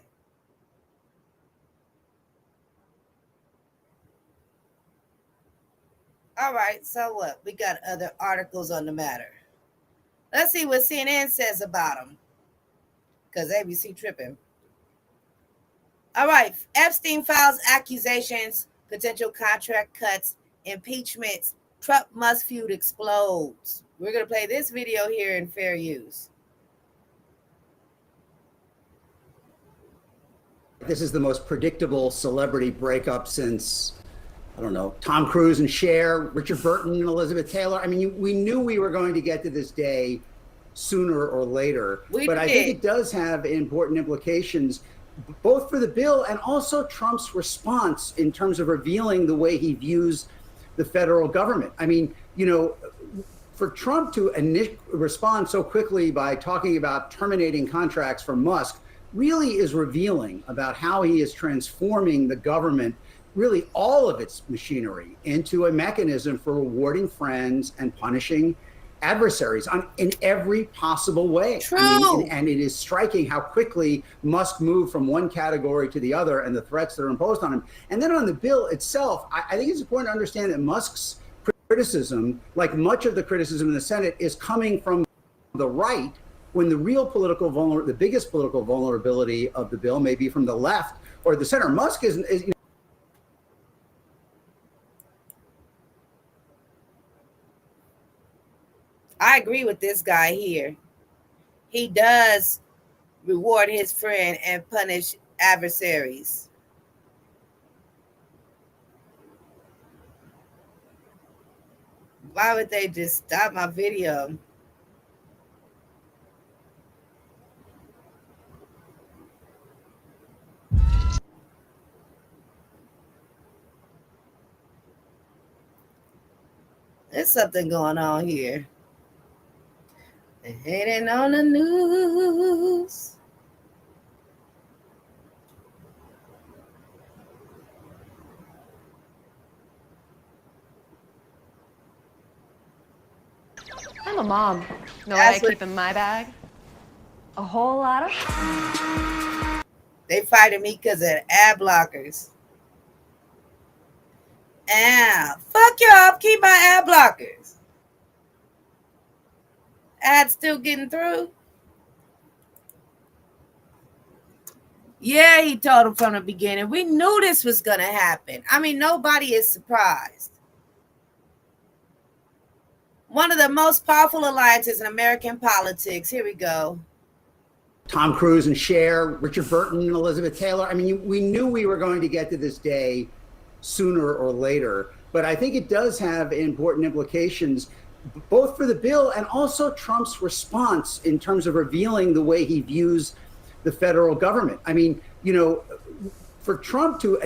All right, so what? We got other articles on the matter. Let's see what CNN says about them. Because ABC tripping. All right, Epstein files accusations, potential contract cuts, impeachments, Trump-Musk feud explodes. We're going to play this video here in fair use. This is the most predictable celebrity breakup since, I don't know, Tom Cruise and Cher, Richard Burton and Elizabeth Taylor. I mean, we knew we were going to get to this day sooner or later. But I think it does have important implications, both for the bill and also Trump's response in terms of revealing the way he views the federal government. I mean, you know, for Trump to respond so quickly by talking about terminating contracts for Musk really is revealing about how he is transforming the government, really all of its machinery, into a mechanism for rewarding friends and punishing adversaries in every possible way. True. I mean, and it is striking how quickly Musk moved from one category to the other and the threats that are imposed on him. And then on the bill itself, I think it's important to understand that Musk's criticism, like much of the criticism in the Senate, is coming from the right, when the real the biggest political vulnerability of the bill may be from the left or the center. Musk is you know, I agree with this guy here. He does reward his friend and punish adversaries. Why would they just stop my video? There's something going on here. They're hating on the news. I'm a mom. Know what I keep in my bag? A whole lot of. They fighting me because of ad blockers. Fuck y'all, keep my ad blockers. Ads still getting through? Yeah, he told him from the beginning. We knew this was going to happen. I mean, nobody is surprised. One of the most powerful alliances in American politics. Here we go. Tom Cruise and Cher, Richard Burton and Elizabeth Taylor. I mean, we knew we were going to get to this day sooner or later. But I think it does have important implications, both for the bill and also Trump's response in terms of revealing the way he views the federal government. I mean, you know, for Trump to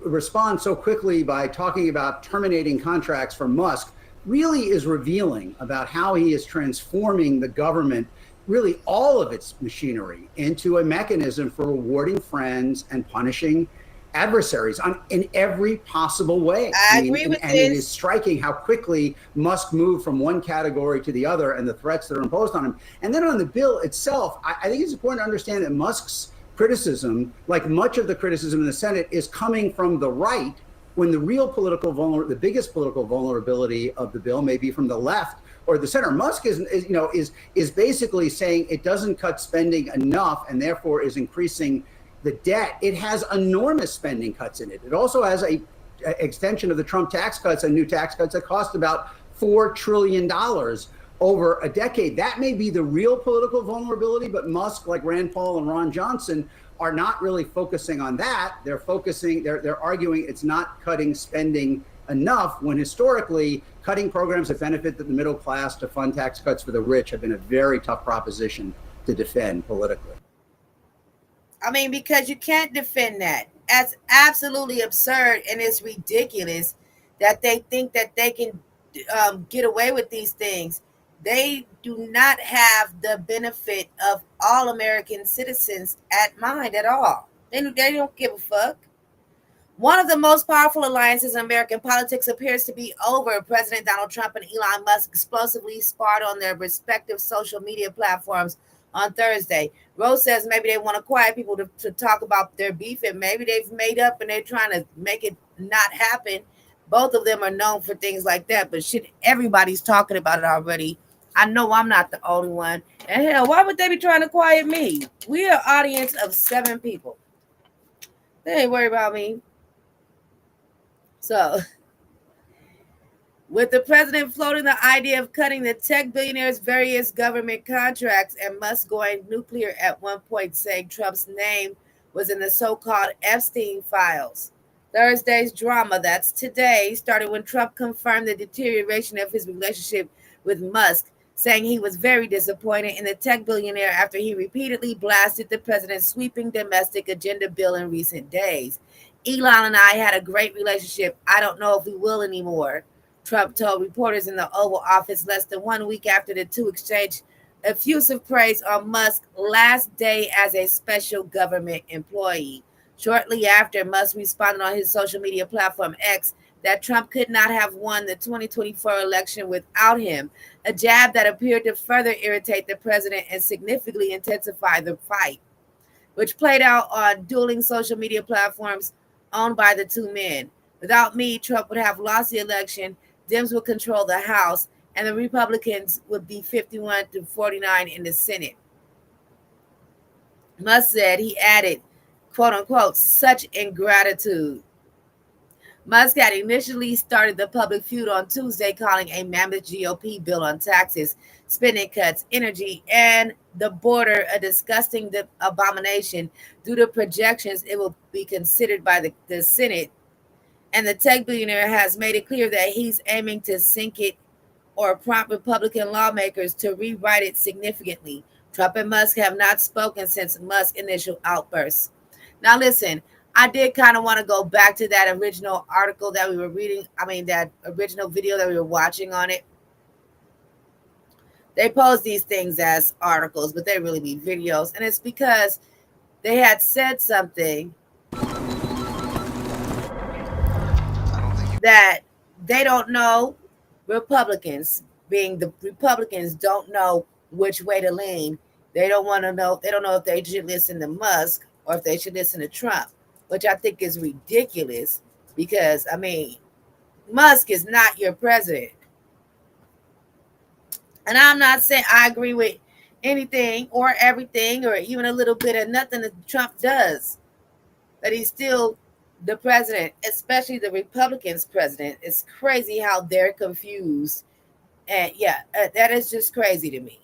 respond so quickly by talking about terminating contracts for Musk really is revealing about how he is transforming the government, really all of its machinery, into a mechanism for rewarding friends and punishing adversaries in every possible way. I agree with and it is striking how quickly Musk moved from one category to the other and the threats that are imposed on him. And then on the bill itself, I think it's important to understand that Musk's criticism, like much of the criticism in the Senate, is coming from the right, when the real the biggest political vulnerability of the bill may be from the left or the center. Musk is basically saying it doesn't cut spending enough and therefore is increasing the debt. It has enormous spending cuts in it. It also has a extension of the Trump tax cuts and new tax cuts that cost about $4 trillion over a decade. That may be the real political vulnerability, but Musk, like Rand Paul and Ron Johnson, are not really focusing on that. They're arguing it's not cutting spending enough, when historically cutting programs that benefit the middle class to fund tax cuts for the rich have been a very tough proposition to defend politically. I mean, because you can't defend that. That's absolutely absurd, and it's ridiculous that they think that they can get away with these things. They do not have the benefit of all American citizens at mind at all. They don't give a fuck. One of the most powerful alliances in American politics appears to be over. President Donald Trump and Elon Musk explosively sparred on their respective social media platforms on Thursday. Rose says maybe they want to quiet people to talk about their beef, and maybe they've made up and they're trying to make it not happen. Both of them are known for things like that, but shit, everybody's talking about it already. I know I'm not the only one. And hell, why would they be trying to quiet me? We are an audience of 7 people. They ain't worried about me. So, with the president floating the idea of cutting the tech billionaire's various government contracts and Musk going nuclear at one point, saying Trump's name was in the so-called Epstein files. Thursday's drama, that's today, started when Trump confirmed the deterioration of his relationship with Musk, saying he was very disappointed in the tech billionaire after he repeatedly blasted the president's sweeping domestic agenda bill in recent days. Elon and I had a great relationship. I don't know if we will anymore, Trump told reporters in the Oval Office less than 1 week after the two exchanged effusive praise on Musk's last day as a special government employee. Shortly after, Musk responded on his social media platform X that Trump could not have won the 2024 election without him, a jab that appeared to further irritate the president and significantly intensify the fight, which played out on dueling social media platforms owned by the two men. Without me, Trump would have lost the election, Dems would control the House, and the Republicans would be 51 to 49 in the Senate. Musk said, he added, quote unquote, such ingratitude. Musk had initially started the public feud on Tuesday, calling a mammoth GOP bill on taxes, spending cuts, energy, and the border a disgusting abomination due to projections it will be considered by the Senate. And the tech billionaire has made it clear that he's aiming to sink it or prompt Republican lawmakers to rewrite it significantly. Trump and Musk have not spoken since Musk's initial outbursts. Now, listen, I did kind of want to go back to that original article that we were reading. That original video that we were watching on it. They pose these things as articles, but they really be videos. And it's because they had said something that they don't know. Republicans, being the Republicans, don't know which way to lean. They don't want to know. They don't know if they should listen to Musk or if they should listen to Trump, which I think is ridiculous because, Musk is not your president. And I'm not saying I agree with anything or everything or even a little bit of nothing that Trump does, but he's still the president, especially the Republicans' president. It's crazy how they're confused. And that is just crazy to me.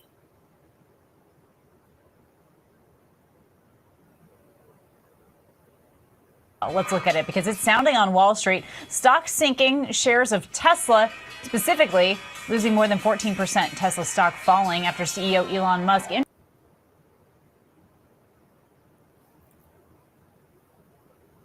Let's look at it because it's sounding on Wall Street. Stock sinking, shares of Tesla specifically losing more than 14%. Tesla stock falling after CEO Elon Musk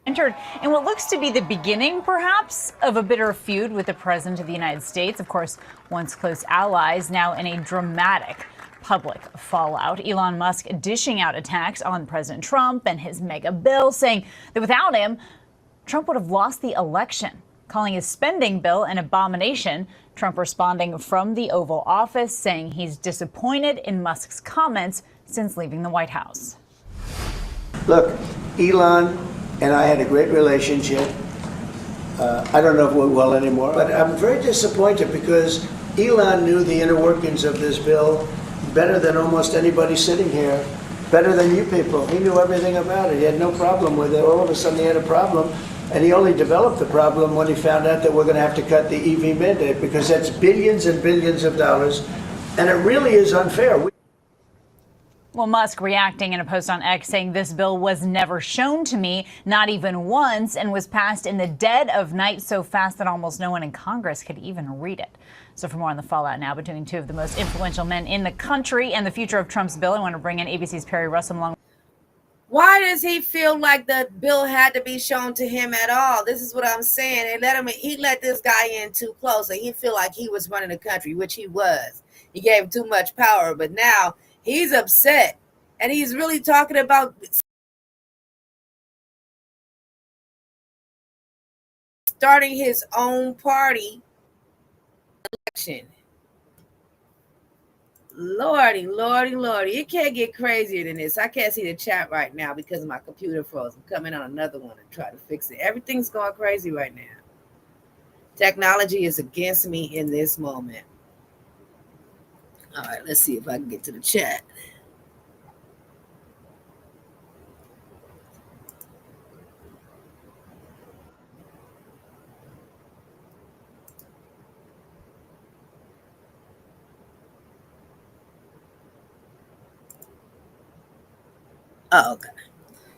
entered in what looks to be the beginning, perhaps, of a bitter feud with the president of the United States. Of course, once close allies, now in a dramatic public fallout. Elon Musk dishing out attacks on President Trump and his mega bill, saying that without him, Trump would have lost the election, calling his spending bill an abomination. Trump responding from the Oval Office, saying he's disappointed in Musk's comments since leaving the White House. Look, Elon and I had a great relationship. I don't know if we're well anymore, but I'm very disappointed because Elon knew the inner workings of this bill better than almost anybody sitting here, better than you people. He knew everything about it. He had no problem with it. All of a sudden he had a problem, and he only developed the problem when he found out that we're going to have to cut the EV mandate because that's billions and billions of dollars, and it really is unfair. Well, Musk reacting in a post on X saying this bill was never shown to me, not even once, and was passed in the dead of night so fast that almost no one in Congress could even read it. So for more on the fallout now between two of the most influential men in the country and the future of Trump's bill, I want to bring in ABC's Perry Russell along. Why does he feel like the bill had to be shown to him at all? This is what I'm saying. He let this guy in too close. And he feel like he was running the country, which he was. He gave him too much power, but now he's upset, and he's really talking about starting his own party election. Lordy, lordy, lordy. It can't get crazier than this. I can't see the chat right now because my computer froze. I'm coming on another one and try to fix it. Everything's going crazy right now. Technology is against me in this moment. All right, let's see if I can get to the chat. Oh, okay.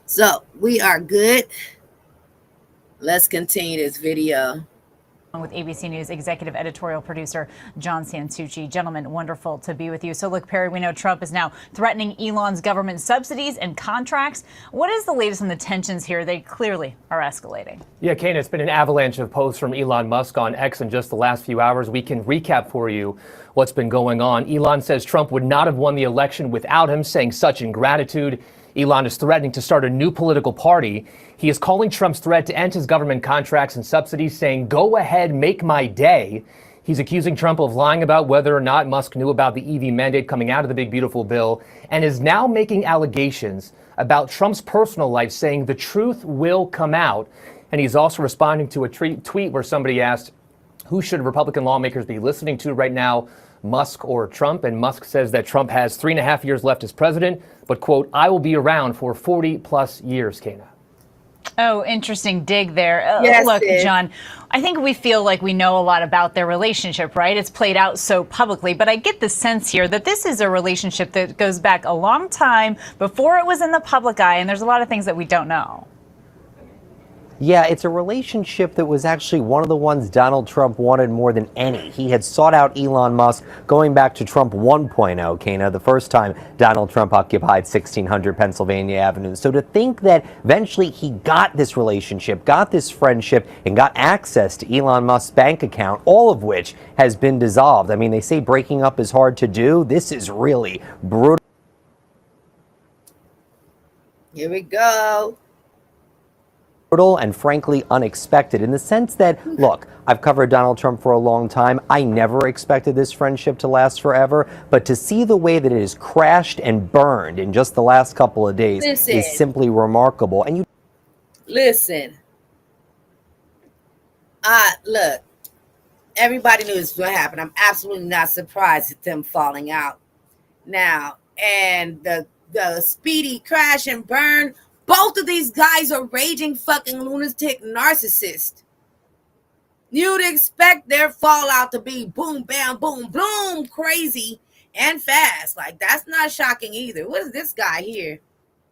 So we are good. Let's continue this video. With ABC News executive editorial producer John Sansucci. Gentlemen, wonderful to be with you. So look, Perry, we know Trump is now threatening Elon's government subsidies and contracts. What is the latest on the tensions here? They clearly are escalating. Yeah, Kane, it's been an avalanche of posts from Elon Musk on X in just the last few hours. We can recap for you what's been going on. Elon says Trump would not have won the election without him, saying such ingratitude. Elon is threatening to start a new political party. He is calling Trump's threat to end his government contracts and subsidies, saying, "Go ahead, make my day." He's accusing Trump of lying about whether or not Musk knew about the EV mandate coming out of the big, beautiful bill, and is now making allegations about Trump's personal life, saying the truth will come out. And he's also responding to a tweet where somebody asked, who should Republican lawmakers be listening to right now, Musk or Trump? And Musk says that Trump has 3.5 years left as president, but, quote, "I will be around for 40 plus years, Kana." Oh, interesting dig there. Yes, look, sis. John, I think we feel like we know a lot about their relationship, right? It's played out so publicly, but I get the sense here that this is a relationship that goes back a long time before it was in the public eye, and there's a lot of things that we don't know. Yeah, it's a relationship that was actually one of the ones Donald Trump wanted more than any. He had sought out Elon Musk going back to Trump 1.0, Kana, the first time Donald Trump occupied 1600 Pennsylvania Avenue. So to think that eventually he got this relationship, got this friendship, and got access to Elon Musk's bank account, all of which has been dissolved. I mean, they say breaking up is hard to do. This is really brutal. Here we go. And frankly unexpected in the sense that, look, I've covered Donald Trump for a long time. I never expected this friendship to last forever, but to see the way that it has crashed and burned in just the last couple of days is simply remarkable. And you listen, look, everybody knew this was going to happen. I'm absolutely not surprised at them falling out now. And the speedy crash and burn, both of these guys are raging fucking lunatic narcissists. You'd expect their fallout to be boom, bam, boom, boom, crazy and fast. Like, that's not shocking either. What is this guy here?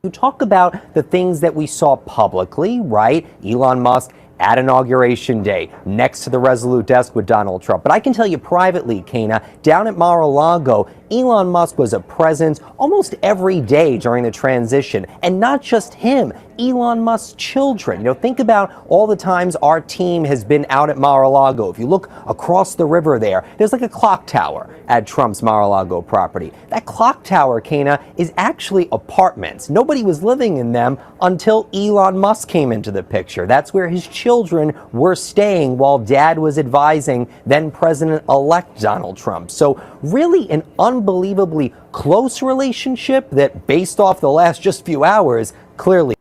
You talk about the things that we saw publicly, right? Elon Musk at Inauguration Day, next to the Resolute desk with Donald Trump. But I can tell you privately, Kana, down at Mar-a-Lago, Elon Musk was a presence almost every day during the transition. And not just him, Elon Musk's children. You know, think about all the times our team has been out at Mar-a-Lago. If you look across the river there's like a clock tower at Trump's Mar-a-Lago property. That clock tower, Kana, is actually apartments. Nobody was living in them until Elon Musk came into the picture. That's where his children were staying while dad was advising then President-elect Donald Trump. So really an unbelievably close relationship that, based off the last just few hours, clearly.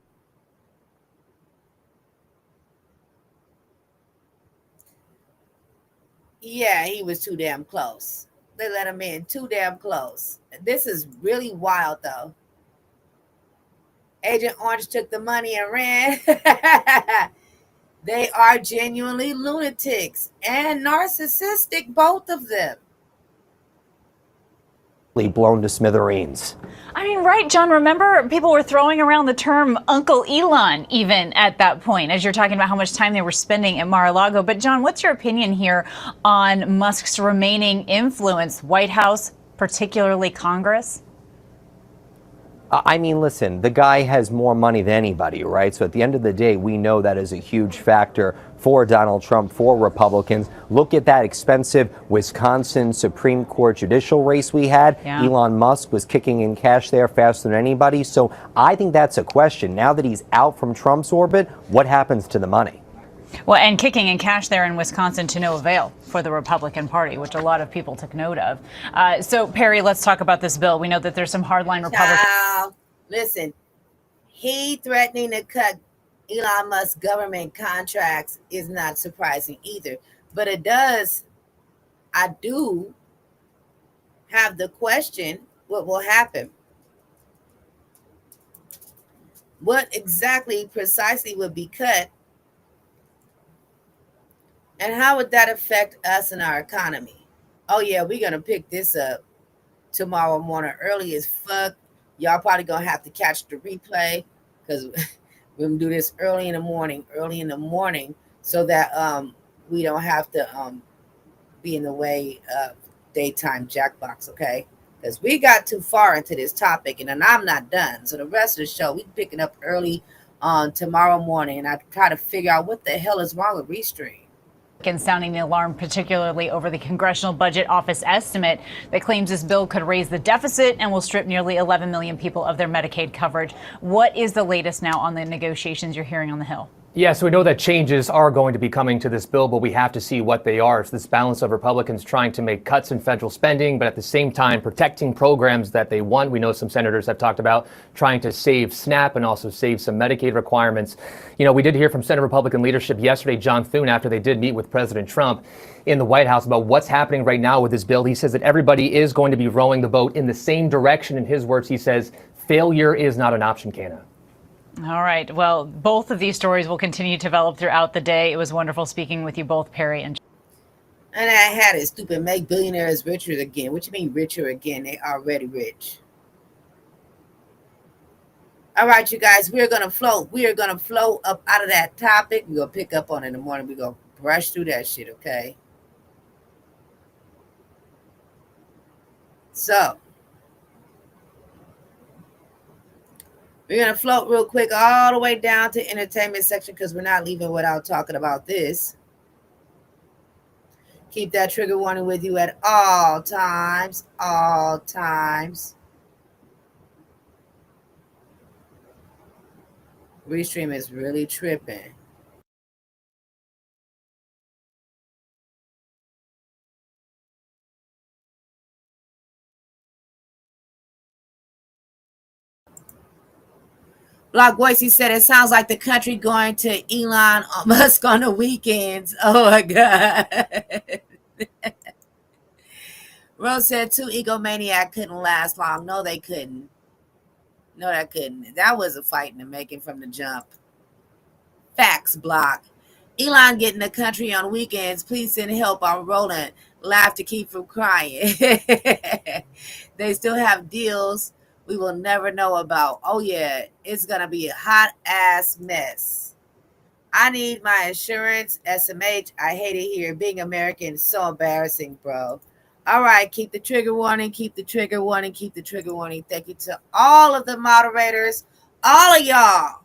Yeah, he was too damn close. They let him in too damn close. This is really wild, though. Agent Orange took the money and ran. They are genuinely lunatics and narcissistic, both of them. Blown to smithereens. I mean, right, John, remember people were throwing around the term Uncle Elon even at that point, as you're talking about how much time they were spending at Mar-a-Lago. But John, what's your opinion here on Musk's remaining influence, White House, particularly Congress? I mean, listen, the guy has more money than anybody, right? So at the end of the day, we know that is a huge factor for Donald Trump, for Republicans. Look at that expensive Wisconsin Supreme Court judicial race we had. Yeah. Elon Musk was kicking in cash there faster than anybody. So I think that's a question. Now that he's out from Trump's orbit, what happens to the money? Well, and kicking in cash there in Wisconsin to no avail for the Republican Party, which a lot of people took note of. So, Perry, let's talk about this bill. We know that there's some hardline Republicans. Listen, he threatening to cut Elon Musk's government contracts is not surprising either. But I do have the question, what will happen? What exactly precisely would be cut? And how would that affect us and our economy? Oh, yeah, we're going to pick this up tomorrow morning early as fuck. Y'all probably going to have to catch the replay because we're going to do this early in the morning so that we don't have to be in the way of daytime jackbox, okay? Because we got too far into this topic and then I'm not done. So the rest of the show, we picking up early on tomorrow morning and I try to figure out what the hell is wrong with Restream. Sounding the alarm, particularly over the Congressional Budget Office estimate that claims this bill could raise the deficit and will strip nearly 11 million people of their Medicaid coverage. What is the latest now on the negotiations you're hearing on the Hill? Yeah, so we know that changes are going to be coming to this bill, but we have to see what they are. It's this balance of Republicans trying to make cuts in federal spending, but at the same time protecting programs that they want. We know some senators have talked about trying to save SNAP and also save some Medicaid requirements. You know, we did hear from Senate Republican leadership yesterday, John Thune, after they did meet with President Trump in the White House about what's happening right now with this bill. He says that everybody is going to be rowing the boat in the same direction. In his words, he says, failure is not an option, Kana. All right. Well, both of these stories will continue to develop throughout the day. It was wonderful speaking with you both, Perry and. And I had it stupid make billionaires richer again. What you mean richer again? They already rich. All right, you guys, we're gonna float. We are gonna float up out of that topic. We're gonna pick up on it in the morning. We're gonna brush through that shit, okay? So we're going to float real quick all the way down to entertainment section because we're not leaving without talking about this. Keep that trigger warning with you at all times, all times. Restream is really tripping. Block Boise said it sounds like the country going to Elon Musk on the weekends. Oh my God. Rose said 2 egomaniac couldn't last long. No, they couldn't. No, that couldn't. That was a fight in the making from the jump. Facts, Block. Elon getting the country on weekends. Please send help. I'm rolling. Laugh to keep from crying. They still have deals we will never know about. Oh yeah, it's gonna be a hot ass mess. I need my insurance. SMH. I hate it here. Being American is so embarrassing, bro. All right, keep the trigger warning. Keep the trigger warning. Keep the trigger warning. Thank you to all of the moderators, all of y'all.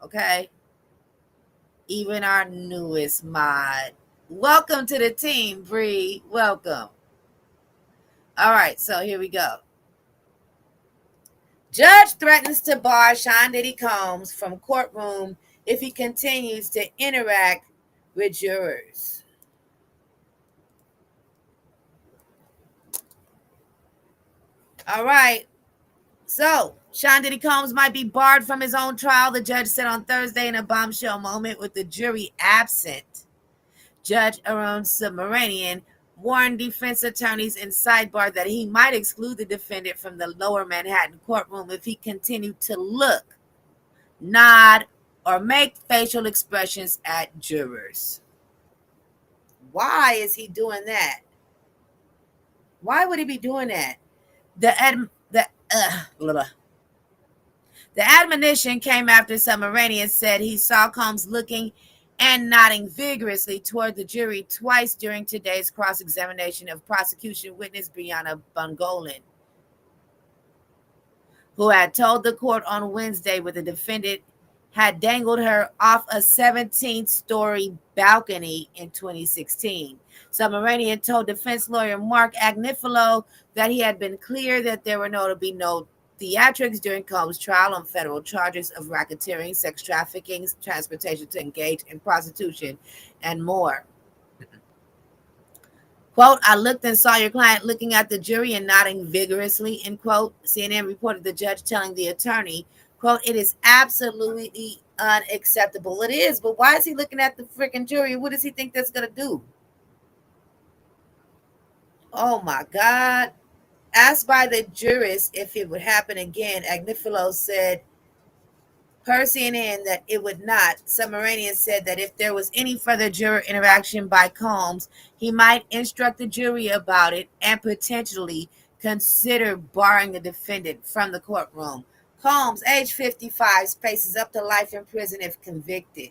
Okay, even our newest mod. Welcome to the team, Bree. Welcome. All right, so here we go. Judge threatens to bar Sean Diddy Combs from courtroom if he continues to interact with jurors. All right, so Sean Diddy Combs might be barred from his own trial, the judge said on Thursday in a bombshell moment with the jury absent. Judge Aaron Subramanian warned defense attorneys in sidebar that he might exclude the defendant from the lower Manhattan courtroom if he continued to look, nod, or make facial expressions at jurors. Why is he doing that? Why would he be doing that? The admonition came after Subramanian said he saw Combs looking and nodding vigorously toward the jury twice during today's cross-examination of prosecution witness Brianna Bungolan. who had told the court on Wednesday that the defendant had dangled her off a 17-story balcony in 2016. Submarinian told defense lawyer Mark Agnifilo that he had been clear that there were to be no theatrics during Combs' trial on federal charges of racketeering, sex trafficking, transportation to engage in prostitution, and more. Quote, I looked and saw your client looking at the jury and nodding vigorously, end quote. CNN reported the judge telling the attorney, quote, it is absolutely unacceptable. It is, but why is he looking at the freaking jury? What does he think that's going to do? Oh, my God. Asked by the jurist if it would happen again, Agnifilo said per CNN that it would not. Submarinian said that if there was any further juror interaction by Combs, he might instruct the jury about it and potentially consider barring the defendant from the courtroom. Combs, age 55, faces up to life in prison if convicted.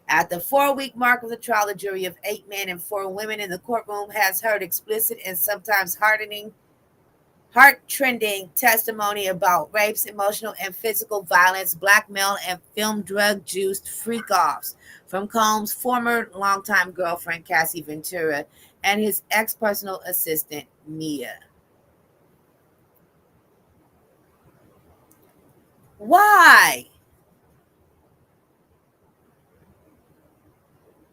At the 4-week mark of the trial, the jury of 8 men and 4 women in the courtroom has heard explicit and sometimes heart-trending testimony about rapes, emotional and physical violence, blackmail, and film drug-juiced freak-offs from Combs' former longtime girlfriend, Cassie Ventura, and his ex-personal assistant, Mia. Why?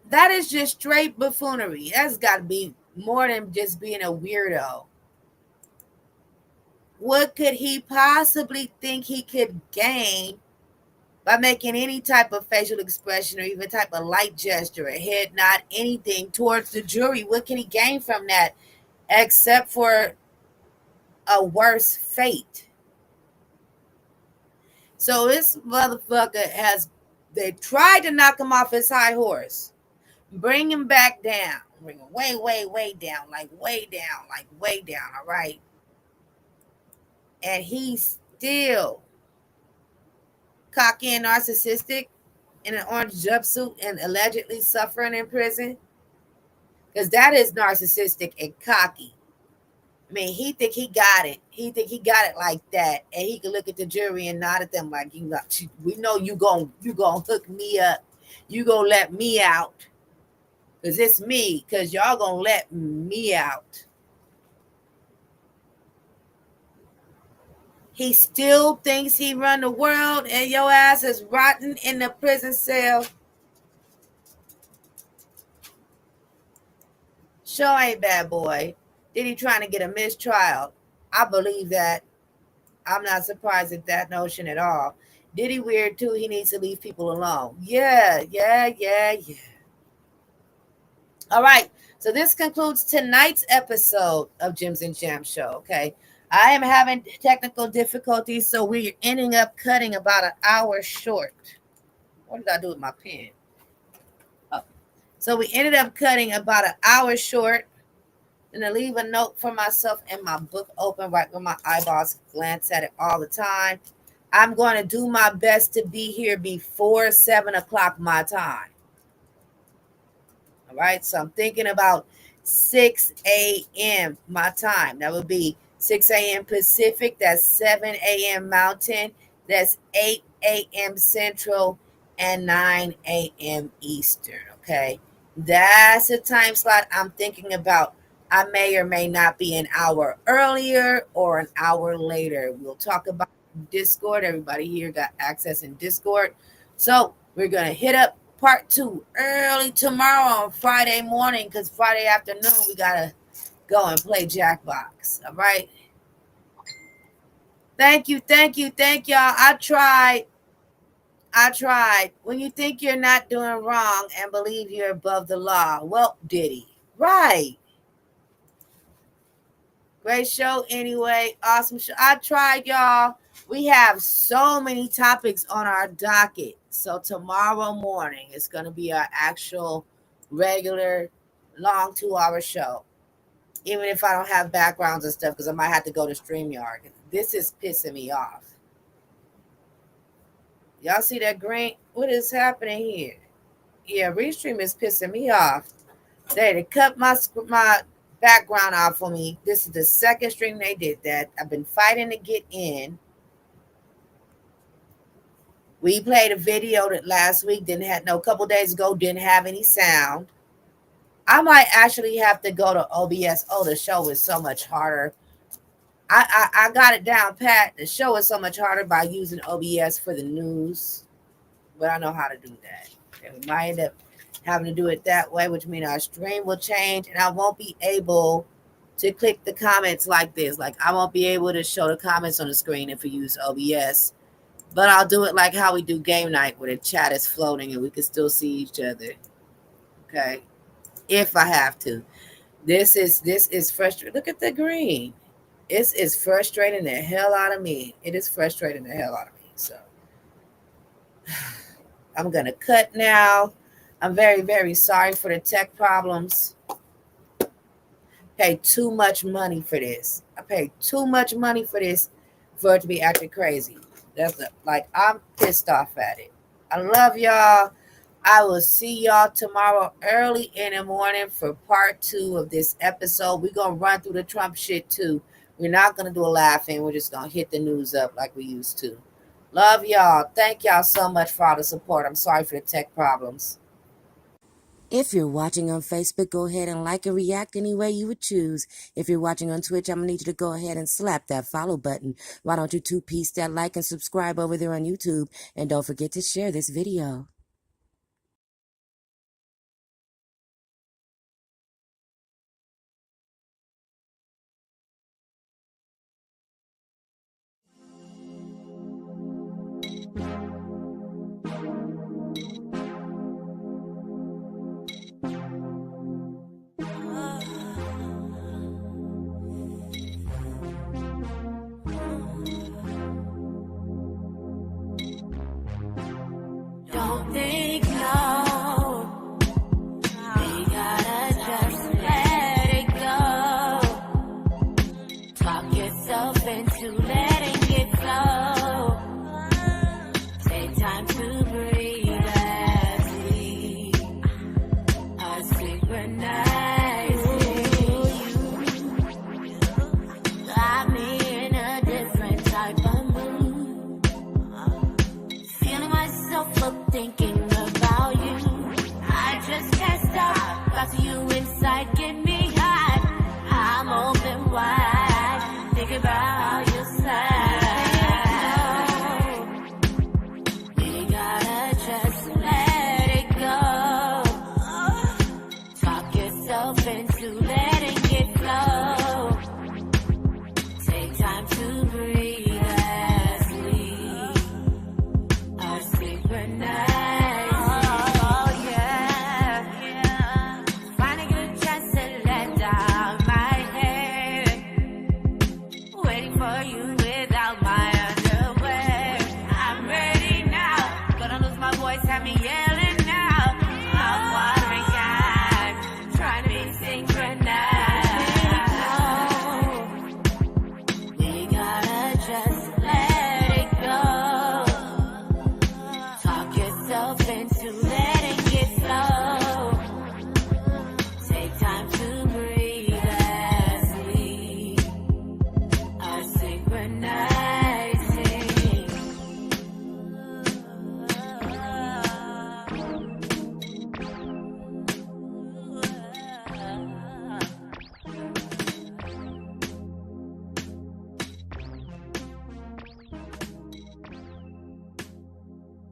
That is just straight buffoonery. That's got to be more than just being a weirdo. What could he possibly think he could gain by making any type of facial expression or even type of light gesture, a head nod, anything towards the jury? What can he gain from that except for a worse fate? So this motherfucker they tried to knock him off his high horse, bring him back down, bring him way, way, way down, like way down, all right? And he's still cocky and narcissistic in an orange jumpsuit and allegedly suffering in prison, because that is narcissistic and cocky. I mean, he think he got it. He think he got it like that, and he can look at the jury and nod at them like, we know you gon' hook me up. You gonna let me out, because it's me, because y'all gonna let me out. He still thinks he run the world, and your ass is rotten in the prison cell. Sure ain't bad boy. Did he trying to get a mistrial? I believe that. I'm not surprised at that notion at all. Did he weird too? He needs to leave people alone. Yeah. All right. So this concludes tonight's episode of Gems and Jam Show. Okay. I am having technical difficulties, so we're ending up cutting about an hour short. What did I do with my pen? Oh. So we ended up cutting about an hour short. And I leave a note for myself and my book open right where my eyeballs glance at it all the time. I'm going to do my best to be here before 7 o'clock my time. All right. So I'm thinking about 6 a.m. my time. That would be 6 a.m. Pacific. That's 7 a.m. Mountain. That's 8 a.m. Central and 9 a.m. Eastern. Okay. That's a time slot I'm thinking about. I may or may not be an hour earlier or an hour later. We'll talk about Discord. Everybody here got access in Discord. So we're going to hit up part 2 early tomorrow on Friday morning, because Friday afternoon we got to go and play Jackbox. All right. Thank you, y'all. I tried. When you think you're not doing wrong and believe you're above the law, well, did he? Right. Great show anyway. Awesome show. I tried, y'all. We have so many topics on our docket. So tomorrow morning is going to be our actual regular long 2-hour show. Even if I don't have backgrounds and stuff, because I might have to go to StreamYard. This is pissing me off. Y'all see that green? What is happening here? Yeah, Restream is pissing me off. They cut my background off for me. This is the second stream they did that. I've been fighting to get in. We played a video that last week a couple days ago didn't have any sound. I might actually have to go to OBS. Oh, the show is so much harder. I got it down pat. The show is so much harder by using OBS for the news, but I know how to do that. And we might end up having to do it that way, which means our stream will change, and I won't be able to click the comments like this. Like, I won't be able to show the comments on the screen if we use OBS, but I'll do it like how we do game night, where the chat is floating and we can still see each other. Okay, if I have to. This is frustrating. Look at the green. It is frustrating the hell out of me. It is frustrating the hell out of me. So I'm gonna cut now. I'm very, very sorry for the tech problems. Paid too much money for this. I paid too much money for this for it to be acting crazy. I'm pissed off at it. I love y'all. I will see y'all tomorrow early in the morning for part 2 of this episode. We're going to run through the Trump shit too. We're not going to do a laugh-in. We're just going to hit the news up like we used to. Love y'all. Thank y'all so much for all the support. I'm sorry for the tech problems. If you're watching on Facebook, go ahead and like and react any way you would choose. If you're watching on Twitch, I'm going to need you to go ahead and slap that follow button. Why don't you two-piece that like and subscribe over there on YouTube? And don't forget to share this video. Don't think no. We gotta just let it go. Talk yourself into letting it flow. Take time to breathe as we are synchronizing. Got me in a different type of mood. Feeling myself up, thinking about you. I just can't stop. Got to you inside, get me high. I'm open wide, think about your side. We gotta just let it go. Talk yourself into letting it flow. Take time to breathe as we are synchronized. Oh, yeah. Finally get a chance to let down my hair. Waiting for you without my underwear. I'm ready now. Gonna lose my voice, have me yelling now. I'm watering eyes, trying to be synchronized. We gotta just let it go. Talk yourself into letting